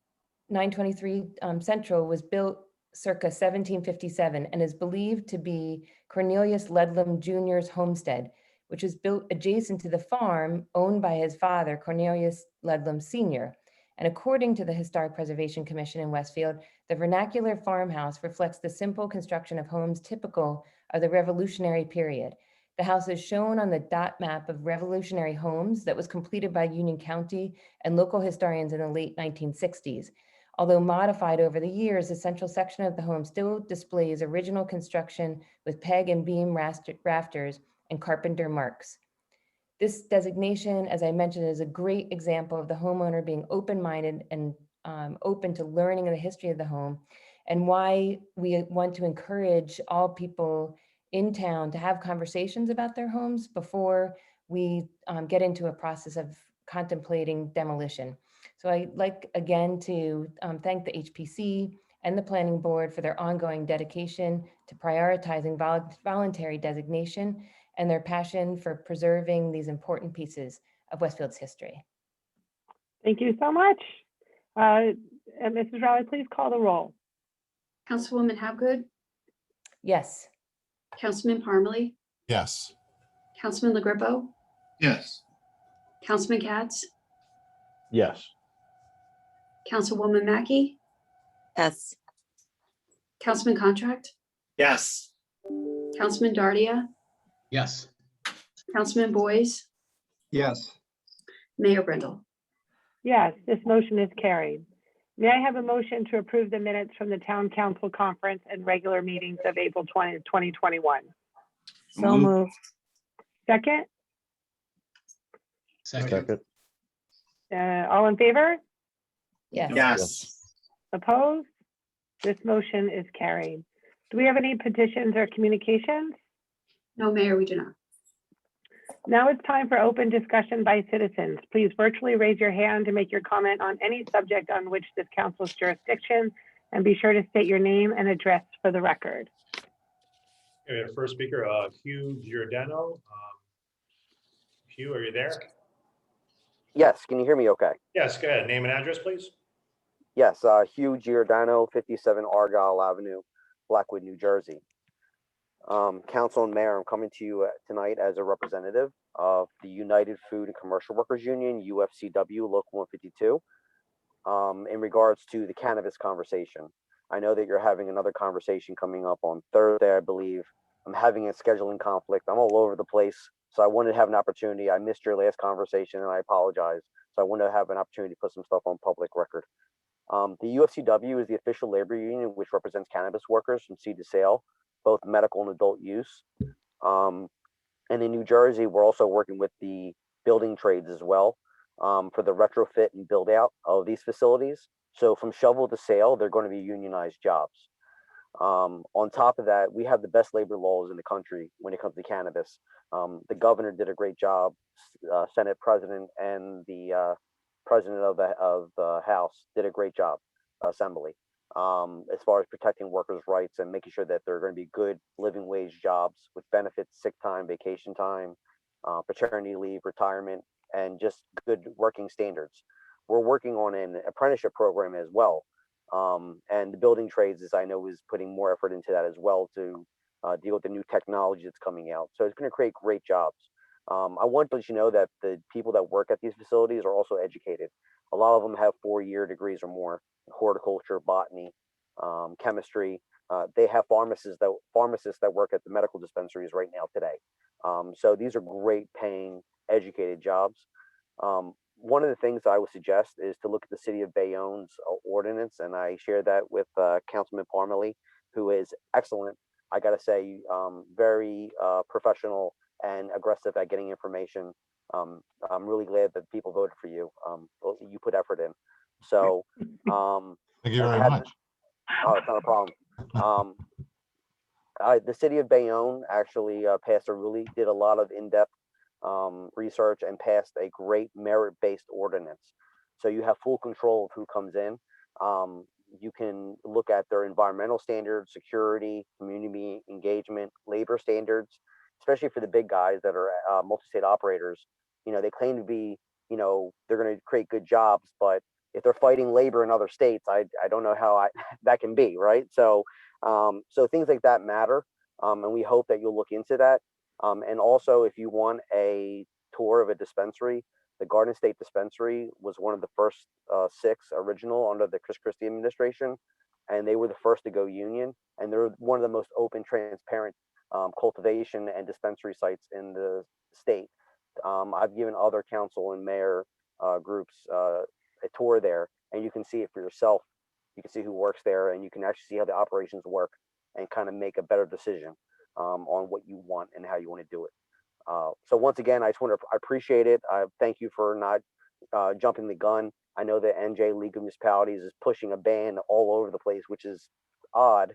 923 Central was built circa 1757 and is believed to be Cornelius Ledlam Jr.'s homestead, which was built adjacent to the farm owned by his father, Cornelius Ledlam Sr. And according to the Historic Preservation Commission in Westfield, the vernacular farmhouse reflects the simple construction of homes typical of the Revolutionary period. The house is shown on the dot map of Revolutionary homes that was completed by Union County and local historians in the late 1960s. Although modified over the years, the central section of the home still displays original construction with peg and beam rafters and carpenter marks. This designation, as I mentioned, is a great example of the homeowner being open-minded and open to learning the history of the home, and why we want to encourage all people in town to have conversations about their homes before we get into a process of contemplating demolition. So I'd like again to thank the HPC and the Planning Board for their ongoing dedication to prioritizing voluntary designation and their passion for preserving these important pieces of Westfield's history. Thank you so much. And Mrs. Rowley, please call the roll. Councilwoman Hapgood, Yes. Councilman Parmalee, Yes. Councilman LaGrippo, Yes. Councilman Katz, Yes. Councilwoman Mackey, Yes. Councilman Contract, Yes. Councilman Dardia, Yes. Councilman Boyce, Yes. Mayor Brindle. Yes, this motion is carried. May I have a motion to approve the minutes from the Town Council Conference and regular meetings of April 20, 2021? So moved. Second, Second. all in favor? Yes. Yes. Opposed? This motion is carried. Do we have any petitions or communications? No, Mayor, we do not. Now it's time for open discussion by citizens. Please virtually raise your hand to make your comment on any subject on which this council's jurisdiction, and be sure to state your name and address for the record. Okay, our first speaker, Hugh Giordano. Hugh, are you there? Yes, can you hear me okay? Yes, go ahead. Name and address, please. Yes, Hugh Giordano, 57 Argyle Avenue, Blackwood, New Jersey. Council and Mayor, I'm coming to you tonight as a representative of the United Food and Commercial Workers Union, UFCW, Local 152, in regards to the cannabis conversation. I know that you're having another conversation coming up on Thursday, I believe. I'm having a scheduling conflict. I'm all over the place. So I wanted to have an opportunity. I missed your last conversation and I apologize. So I wanted to have an opportunity to put some stuff on public record. The UFCW is the official labor union which represents cannabis workers from seed to sale, both medical and adult use. And in New Jersey, we're also working with the building trades as well for the retrofit and build out of these facilities. So from shovel to sale, they're going to be unionized jobs. On top of that, we have the best labor laws in the country when it comes to cannabis. The governor did a great job. Senate president and the president of the House did a great job. Assembly, as far as protecting workers' rights and making sure that there are going to be good living wage jobs with benefits, sick time, vacation time, paternity leave, retirement, and just good working standards. We're working on an apprenticeship program as well. And the building trades, as I know, is putting more effort into that as well to deal with the new technology that's coming out. So it's going to create great jobs. I want to let you know that the people that work at these facilities are also educated. A lot of them have 4-year degrees or more, horticulture, botany, chemistry. They have pharmacists that work at the medical dispensaries right now today. So these are great paying, educated jobs. One of the things I would suggest is to look at the city of Bayonne's ordinance, and I share that with Councilman Parmalee, who is excellent. I got to say, very professional and aggressive at getting information. I'm really glad that people voted for you. You put effort in. So, Thank you very much. Oh, it's not a problem. The city of Bayonne actually did a lot of in-depth research and passed a great merit-based ordinance. So you have full control of who comes in. You can look at their environmental standards, security, community engagement, labor standards, especially for the big guys that are multi-state operators. You know, they claim to be, you know, they're going to create good jobs, but if they're fighting labor in other states, I don't know how that can be, right? So, so things like that matter, and we hope that you'll look into that. And also, if you want a tour of a dispensary, the Garden State Dispensary was one of the first 6 original under the Chris Christie administration, and they were the first to go union, and they're one of the most open, transparent cultivation and dispensary sites in the state. I've given other council and mayor groups a tour there, and you can see it for yourself. You can see who works there, and you can actually see how the operations work and kind of make a better decision on what you want and how you want to do it. So once again, I appreciate it. I thank you for not jumping the gun. I know that NJ League of Municipalities is pushing a ban all over the place, which is odd.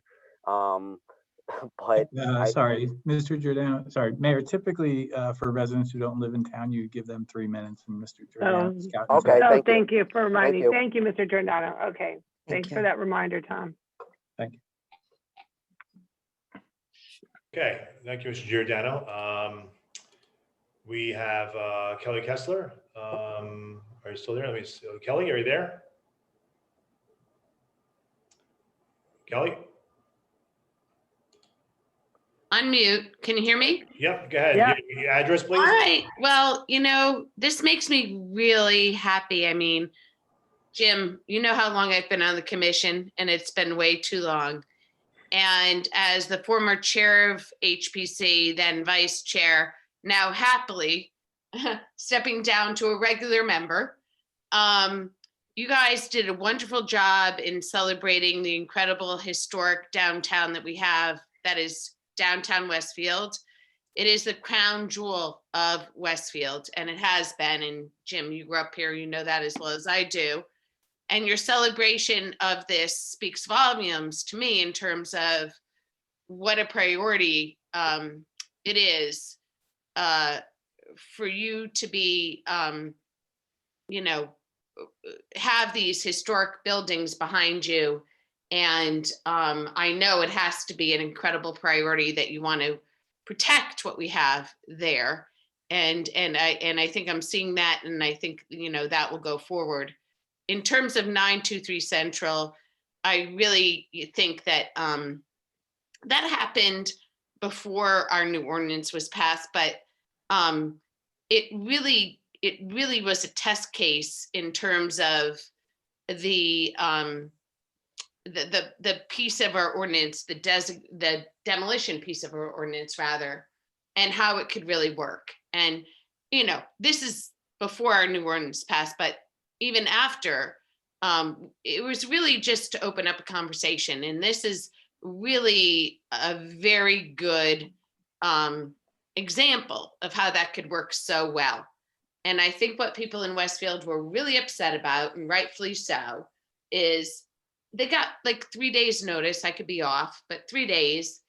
But sorry, Mr. Giordano, sorry, Mayor, typically for residents who don't live in town, you give them 3 minutes, and Mr. Giordano. Okay, thank you for reminding me. Thank you, Mr. Giordano. Okay, thanks for that reminder, Tom. Thank you. Okay, thank you, Mr. Giordano. We have Kelly Kessler. Are you still there? Let me see. Kelly, are you there? Kelly? Unmute. Can you hear me? Yep, go ahead. Yeah. Your address, please. All right. Well, you know, this makes me really happy. I mean, Jim, you know how long I've been on the commission, and it's been way too long. And as the former chair of HPC, then vice chair, now happily stepping down to a regular member, you guys did a wonderful job in celebrating the incredible historic downtown that we have, that is downtown Westfield. It is the crown jewel of Westfield, and it has been. And Jim, you grew up here, you know that as well as I do. And your celebration of this speaks volumes to me in terms of what a priority it is for you to be, you know, have these historic buildings behind you. And I know it has to be an incredible priority that you want to protect what we have there. And I think I'm seeing that, and I think, you know, that will go forward. In terms of 923 Central, I really think that that happened before our new ordinance was passed, but it really was a test case in terms of the piece of our ordinance, the demolition piece of our ordinance rather, and how it could really work. And, you know, this is before our new ordinance passed, but even after, it was really just to open up a conversation. And this is really a very good example of how that could work so well. And I think what people in Westfield were really upset about, and rightfully so, is they got like 3 days notice. I could be off, but 3 days.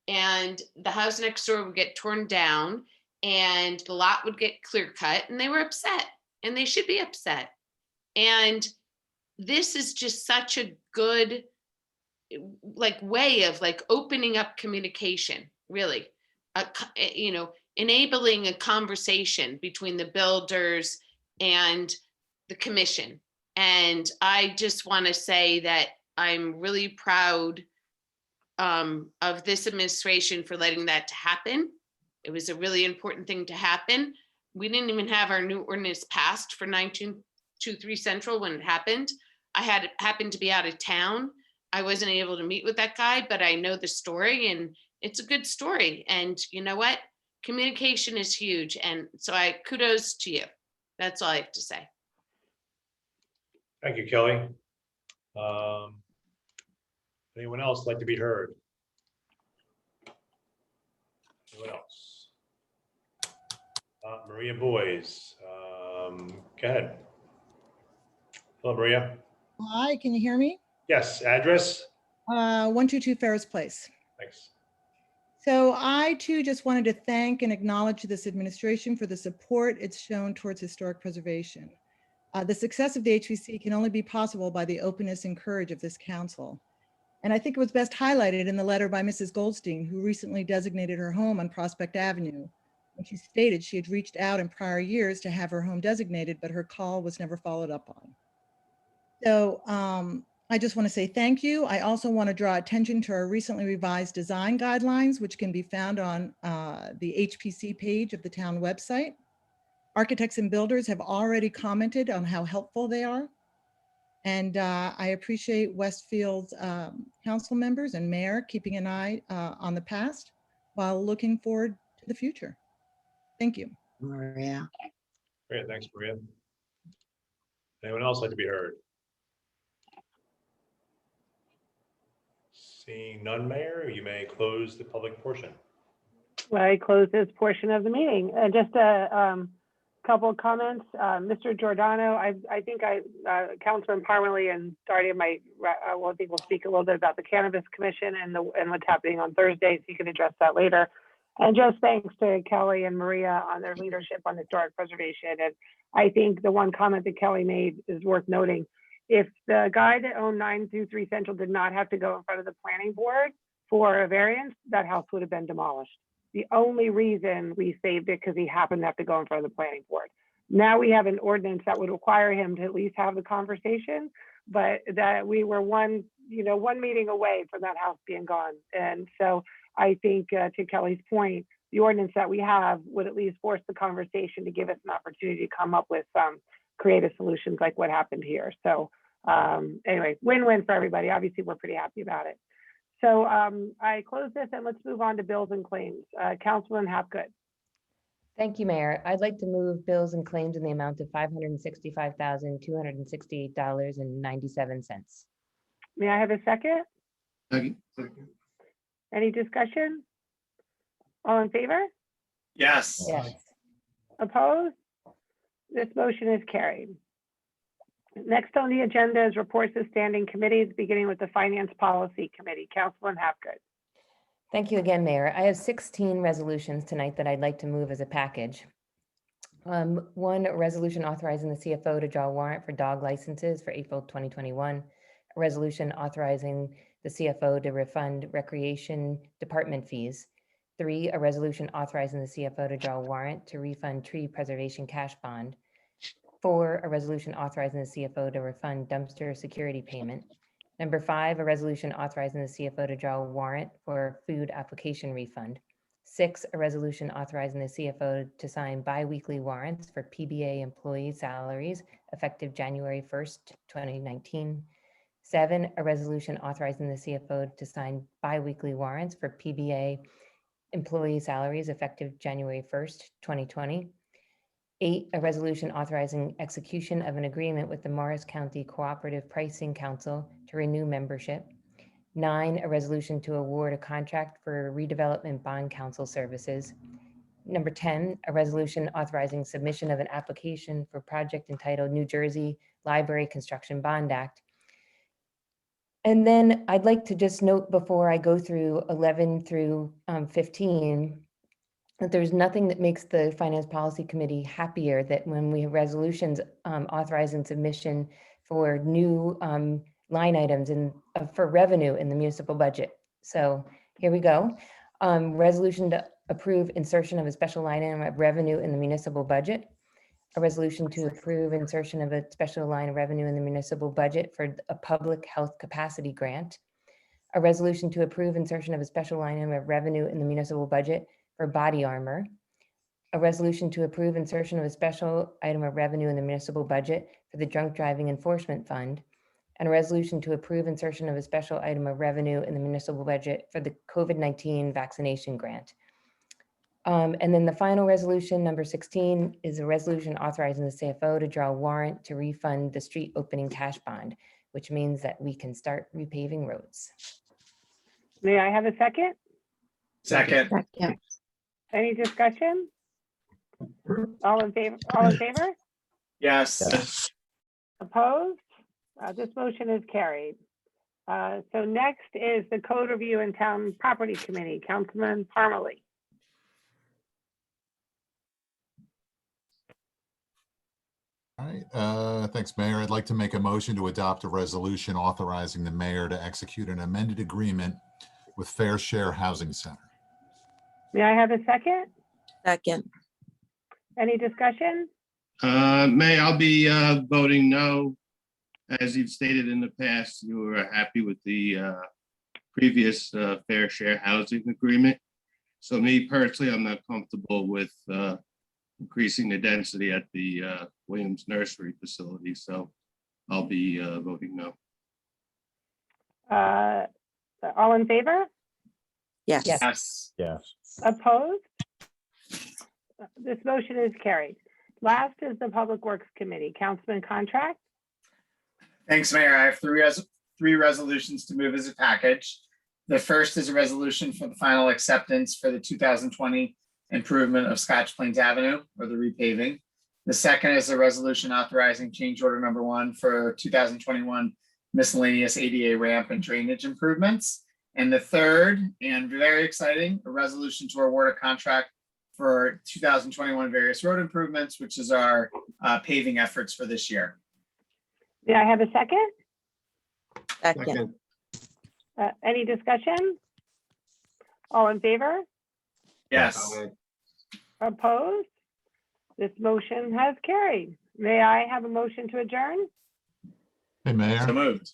And the house next door would get torn down and the lot would get clear cut, and they were upset, and they should be upset. And this is just such a good like way of like opening up communication, really, you know, enabling a conversation between the builders and the commission. And I just want to say that I'm really proud of this administration for letting that happen. It was a really important thing to happen. We didn't even have our new ordinance passed for 1923 Central when it happened. I happened to be out of town. I wasn't able to meet with that guy, but I know the story, and it's a good story. And you know what? Communication is huge. And so kudos to you. That's all I have to say. Thank you, Kelly. Anyone else like to be heard? Anyone else? Maria Boyes, go ahead. Hello, Maria. Hi, can you hear me? Yes, address? 122 Ferris Place. Thanks. So I too just wanted to thank and acknowledge this administration for the support it's shown towards historic preservation. The success of the HVC can only be possible by the openness and courage of this council. And I think it was best highlighted in the letter by Mrs. Goldstein, who recently designated her home on Prospect Avenue. When she stated she had reached out in prior years to have her home designated, but her call was never followed up on. So I just want to say thank you. I also want to draw attention to our recently revised design guidelines, which can be found on the HPC page of the town website. Architects and builders have already commented on how helpful they are. And I appreciate Westfield's council members and mayor keeping an eye on the past while looking forward to the future. Thank you. Maria. Great, thanks, Maria. Anyone else like to be heard? Seeing none, Mayor, you may close the public portion. I close this portion of the meeting. Just a couple of comments. Mr. Giordano, I think Councilman Parmalee and Darty might, I think we'll speak a little bit about the Cannabis Commission and what's happening on Thursday, so you can address that later. And just thanks to Kelly and Maria on their leadership on historic preservation. And I think the one comment that Kelly made is worth noting. If the guy that owned 923 Central did not have to go in front of the planning board for a variance, that house would have been demolished. The only reason we saved it because he happened to have to go in front of the planning board. Now we have an ordinance that would require him to at least have the conversation, but that we were one meeting away from that house being gone. And so I think to Kelly's point, the ordinance that we have would at least force the conversation to give us an opportunity to come up with some creative solutions like what happened here. So anyway, win-win for everybody. Obviously, we're pretty happy about it. So I close this and let's move on to bills and claims. Councilman Hapgood. Thank you, Mayor. I'd like to move bills and claims in the amount of $565,268.97. May I have a second? Second. Any discussion? All in favor? Yes. Yes. Opposed? This motion is carried. Next on the agenda is reports of standing committees, beginning with the Finance Policy Committee. Councilman Hapgood. Thank you again, Mayor. I have 16 resolutions tonight that I'd like to move as a package. One, a resolution authorizing the CFO to draw a warrant for dog licenses for April 2021. A resolution authorizing the CFO to refund recreation department fees. 3, a resolution authorizing the CFO to draw a warrant to refund tree preservation cash bond. 4, a resolution authorizing the CFO to refund dumpster security payment. Number 5, a resolution authorizing the CFO to draw a warrant for food application refund. 6, a resolution authorizing the CFO to sign bi-weekly warrants for PBA employee salaries effective January 1st, 2019. 7, a resolution authorizing the CFO to sign bi-weekly warrants for PBA employee salaries effective January 1st, 2020. 8, a resolution authorizing execution of an agreement with the Morris County Cooperative Pricing Council to renew membership. 9, a resolution to award a contract for redevelopment bond council services. Number 10, a resolution authorizing submission of an application for project entitled New Jersey Library Construction Bond Act. And then I'd like to just note before I go through 11 through 15, that there's nothing that makes the Finance Policy Committee happier that when we have resolutions authorizing submission for new line items for revenue in the municipal budget. So here we go. Resolution to approve insertion of a special line item of revenue in the municipal budget. A resolution to approve insertion of a special line of revenue in the municipal budget for a public health capacity grant. A resolution to approve insertion of a special line item of revenue in the municipal budget for body armor. A resolution to approve insertion of a special item of revenue in the municipal budget for the drunk driving enforcement fund. And a resolution to approve insertion of a special item of revenue in the municipal budget for the COVID-19 vaccination grant. And then the final resolution, number 16, is a resolution authorizing the CFO to draw a warrant to refund the street opening cash bond, which means that we can start repaving roads. May I have a second? Second. Any discussion? All in favor? All in favor? Yes. Opposed? This motion is carried. So next is the Code Review and Town Property Committee, Councilman Parmalee. All right, thanks, Mayor. I'd like to make a motion to adopt a resolution authorizing the mayor to execute an amended agreement with Fair Share Housing Center. May I have a second? Second. Any discussion? May, I'll be voting no. As you've stated in the past, you were happy with the previous fair share housing agreement. So me personally, I'm not comfortable with increasing the density at the Williams Nursery facility. So I'll be voting no. All in favor? Yes. Yes. Yes. Opposed? This motion is carried. Last is the Public Works Committee, Councilman Contract. Thanks, Mayor. I have three resolutions to move as a package. The first is a resolution for the final acceptance for the 2020 improvement of Scotch Plains Avenue, or the repaving. The second is a resolution authorizing change order number 1 for 2021 miscellaneous ADA ramp and drainage improvements. And the third, and very exciting, a resolution to award a contract for 2021 various road improvements, which is our paving efforts for this year. May I have a second? Second. Any discussion? All in favor? Yes. Opposed? This motion has carried. May I have a motion to adjourn? Hey, Mayor. So moved.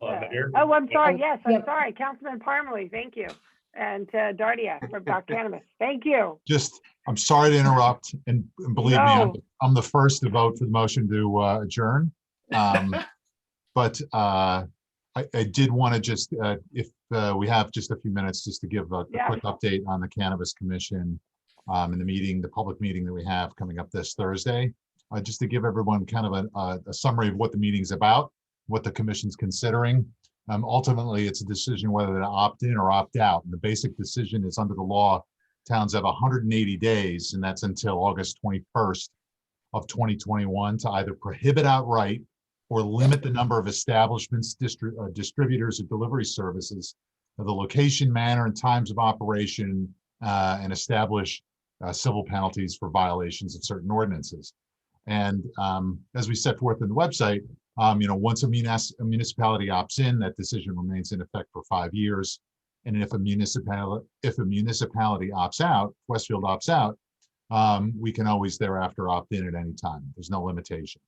Mayor? Oh, I'm sorry. Yes, I'm Yep. sorry. Councilman Parmalee, thank you. And Dardia from Cannabis. Thank you. I'm sorry to interrupt, and believe me, No. I'm the first to vote for the motion to adjourn. But I did want to just, if we have just a few minutes, just to give a Yeah. quick update on the Cannabis Commission and the meeting, the public meeting that we have coming up this Thursday, just to give everyone kind of a summary of what the meeting's about, what the commission's considering. Ultimately, it's a decision whether to opt in or opt out. And the basic decision is, under the law, towns have 180 days, and that's until August 21st of 2021, to either prohibit outright or limit the number of establishments, distributors of delivery services, the location, manner, and times of operation, and establish civil penalties for violations of certain ordinances. And as we set forth in the website, once a municipality opts in, that decision remains in effect for 5 years. And if a municipality opts out, Westfield opts out, we can always thereafter opt in at any time. There's no limitation.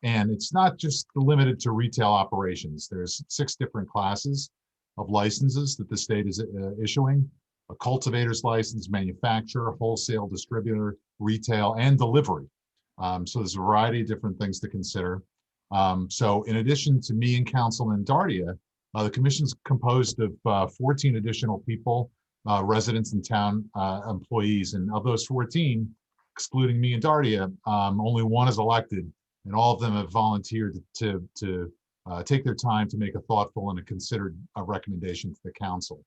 And it's not just limited to retail operations. There's 6 different classes of licenses that the state is issuing: a cultivator's license, manufacturer, wholesale, distributor, retail, and delivery. So there's a variety of different things to consider. So in addition to me and Councilman Dardia, the commission's composed of 14 additional people, residents and town employees. And of those 14, excluding me and Dardia, only 1 is elected, and all of them have volunteered to take their time to make a thoughtful and a considered recommendation to the council.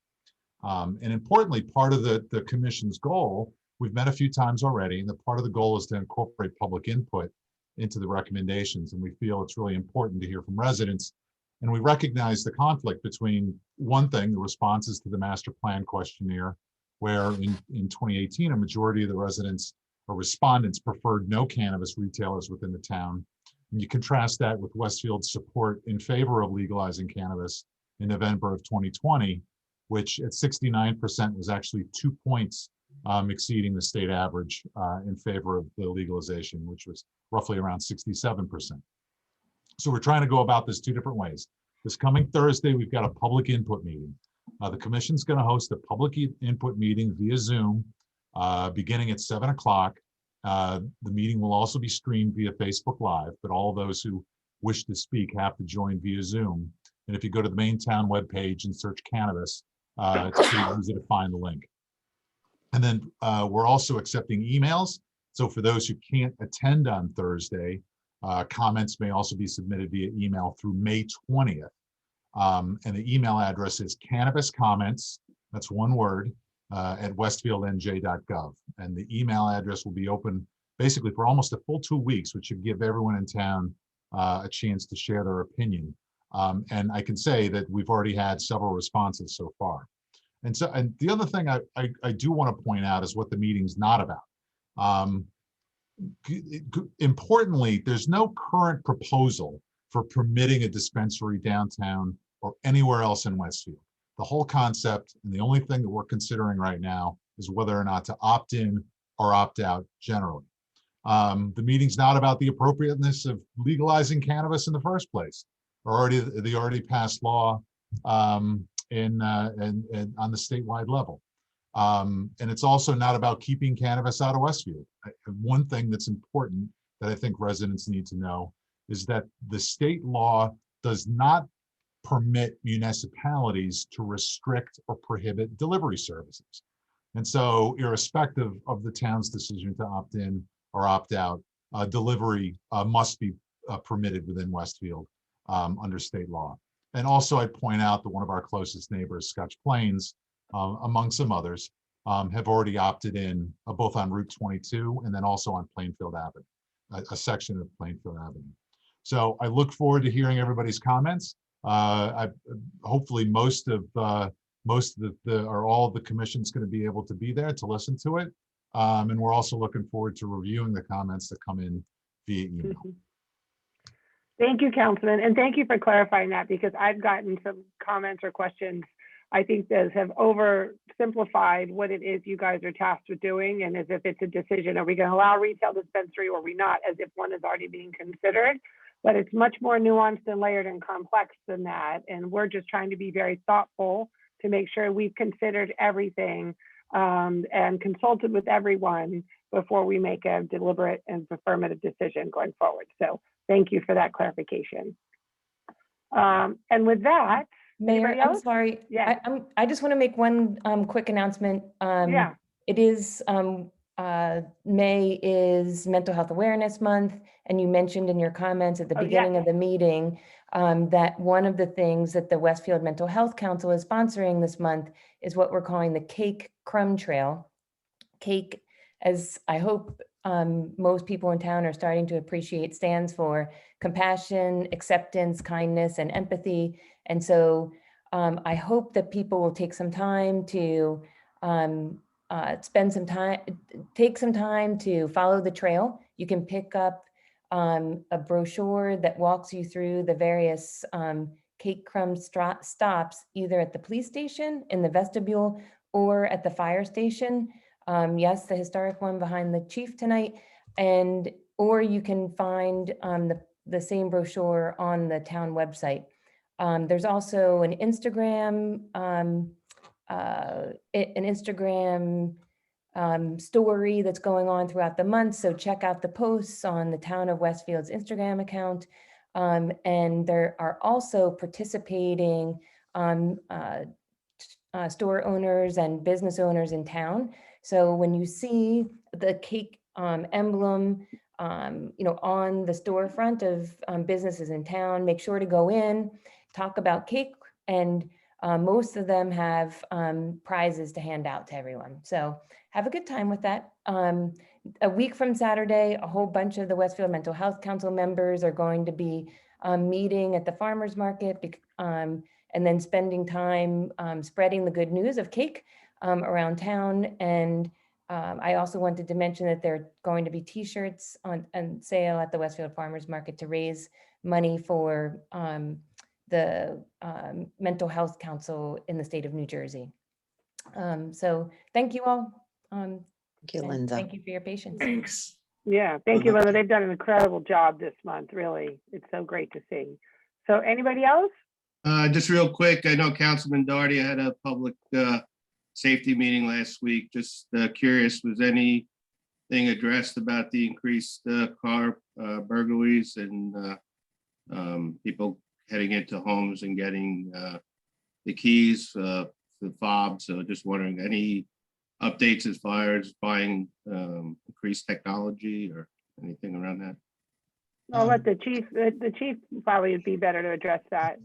And importantly, part of the commission's goal, we've met a few times already, and the part of the goal is to incorporate public input into the recommendations. And we feel it's really important to hear from residents And we recognize the conflict between one thing, the responses to the master plan questionnaire, where in 2018, a majority of the residents or respondents preferred no cannabis retailers within the town. And you contrast that with Westfield's support in favor of legalizing cannabis in November of 2020, which at 69% was actually 2 points exceeding the state average in favor of the legalization, which was roughly around 67%. So we're trying to go about this two different ways. This coming Thursday, we've got a public input meeting. The commission's going to host a public input meeting via Zoom beginning at 7 o'clock. The meeting will also be streamed via Facebook Live, but all those who wish to speak have to join via Zoom. And if you go to the main town webpage and search cannabis, it's pretty easy to find the link. And then we're also accepting emails. So for those who can't attend on Thursday, comments may also be submitted via email through May 20th. And the email address is cannabiscomments, that's one word, at westfieldnj.gov. And the email address will be open basically for almost a full 2 weeks, which should give everyone in town a chance to share their opinion. And I can say that we've already had several responses so far. And the other thing I do want to point out is what the meeting's not about. Importantly, there's no current proposal for permitting a dispensary downtown or anywhere else in Westfield. The whole concept and the only thing that we're considering right now is whether or not to opt in or opt out generally. The meeting's not about the appropriateness of legalizing cannabis in the first place, or the already passed law on the statewide level. And it's also not about keeping cannabis out of Westfield. One thing that's important that I think residents need to know is that the state law does not permit municipalities to restrict or prohibit delivery services. And so irrespective of the town's decision to opt in or opt out, delivery must be permitted within Westfield under state law. And also I'd point out that one of our closest neighbors, Scotch Plains, among some others, have already opted in both on Route 22 and then also on Plainfield Avenue, a section of Plainfield Avenue. So I look forward to hearing everybody's comments. Hopefully most of all of the commission's going to be able to be there to listen to it. And we're also looking forward to reviewing the comments that come in via email. Thank you, Councilman. And thank you for clarifying that, because I've gotten some comments or questions I think those have oversimplified what it is you guys are tasked with doing, and as if it's a decision, are we going to allow retail dispensary or are we not, as if one is already being considered. But it's much more nuanced and layered and complex than that. And we're just trying to be very thoughtful to make sure we've considered everything and consulted with everyone before we make a deliberate and affirmative decision going forward. So thank you for that clarification. And with that, Mayor, I'm sorry. Yeah. I just want to make one quick announcement. Yeah. It is May is Mental Health Awareness Month, and you mentioned in your comments at the beginning of the meeting that one of the things that the Westfield Mental Health Council is sponsoring this month is what we're calling the Cake Crumb Trail. Cake, as I hope most people in town are starting to appreciate, stands for compassion, acceptance, kindness, and empathy. And so I hope that people will take some time to take some time to follow the trail. You can pick up a brochure that walks you through the various cake crumb stops, either at the police station, in the vestibule, or at the fire station. Yes, the historic one behind the chief tonight, or you can find the same brochure on the town website. There's also an Instagram story that's going on throughout the month. So check out the posts on the Town of Westfield's Instagram account. And there are also participating store owners and business owners in town. So when you see the cake emblem, on the storefront of businesses in town, make sure to go in, talk about cake, and most of them have prizes to hand out to everyone. So have a good time with that. A week from Saturday, a whole bunch of the Westfield Mental Health Council members are going to be meeting at the farmer's market, and then spending time spreading the good news of cake around town. And I also wanted to mention that there are going to be t-shirts on sale at the Westfield Farmers Market to raise money for the Mental Health Council in the state of New Jersey. So thank you all. Thank you, and Linda. Thank you for your patience. Thanks. Yeah, thank you, Linda. They've done an incredible job this month, really. It's so great to see. So anybody else? Just real quick, I know Councilman Doherty had a public safety meeting last week. Just curious, was anything addressed about the increased car burglaries and people heading into homes and getting the keys, the fob? So just wondering, any updates as far as buying increased technology or anything around that? I'll let the chief probably would be better to address that.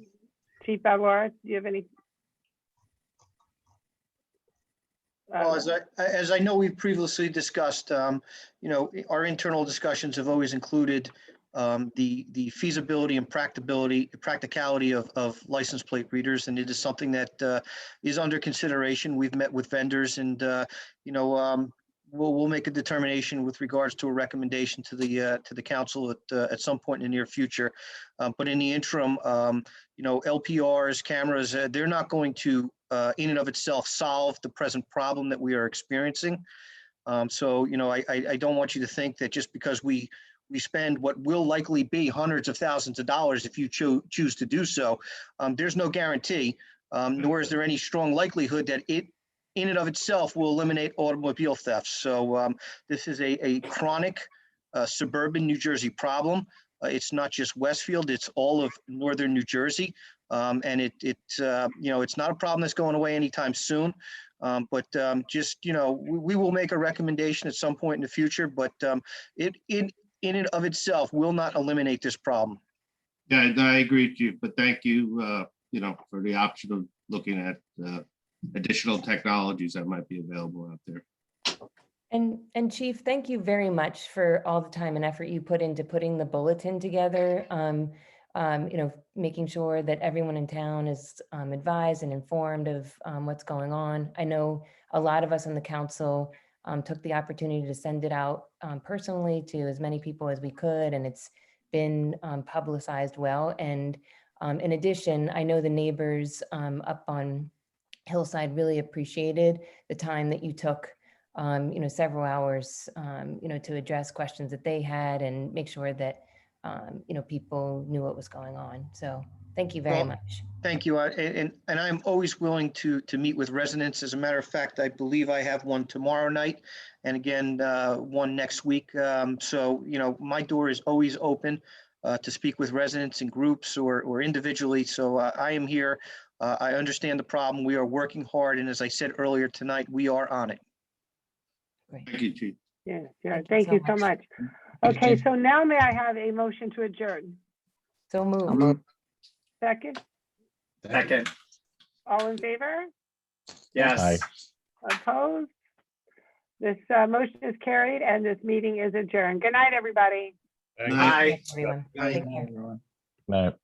Chief Alvarez, do you have any? Well, as I know we've previously discussed, you know, our internal discussions have always included the feasibility and practicality of license plate readers, and it is something that is under consideration. We've met with vendors, and you know, we'll make a determination with regards to a recommendation to the council at some point in the near future. But in the interim, you know, LPRs, cameras, they're not going to in and of itself solve the present problem that we are experiencing. So, you know, I don't want you to think that just because we spend what will likely be hundreds of thousands of dollars if you choose to do so, there's no guarantee, nor is there any strong likelihood that it in and of itself will eliminate automobile thefts. So this is a chronic suburban New Jersey problem. It's not just Westfield, it's all of northern New Jersey. And you know, it's not a problem that's going away anytime soon. But just, you know, we will make a recommendation at some point in the future, but it in and of itself will not eliminate this problem. Yeah, I agree with you, but thank you, you know, for the option of looking at additional technologies that might be available out there. And Chief, thank you very much for all the time and effort you put into putting the bulletin together. You know, making sure that everyone in town is advised and informed of what's going on. I know a lot of us on the council took the opportunity to send it out personally to as many people as we could, and it's been publicized well. And in addition, I know the neighbors up on Hillside really appreciated the time that you took, you know, several hours, you know, to address questions that they had and make sure that, you know, people knew what was going on. So thank you very much. Thank you. And I'm always willing to meet with residents. As a matter of fact, I believe I have one tomorrow night and again, one next week. So, you know, my door is always open to speak with residents in groups or individually. So I am here. I understand the problem. We are working hard. And as I said earlier tonight, we are on it. Thank you, Chief. Yeah, thank you so much. Okay, so now may I have a motion to adjourn? So moved. Second? Second. All in favor? Yes. Aye. Opposed? This motion is carried and this meeting is adjourned. Good night, everybody. Thank you. Bye. Everyone. Aye. Take care. No.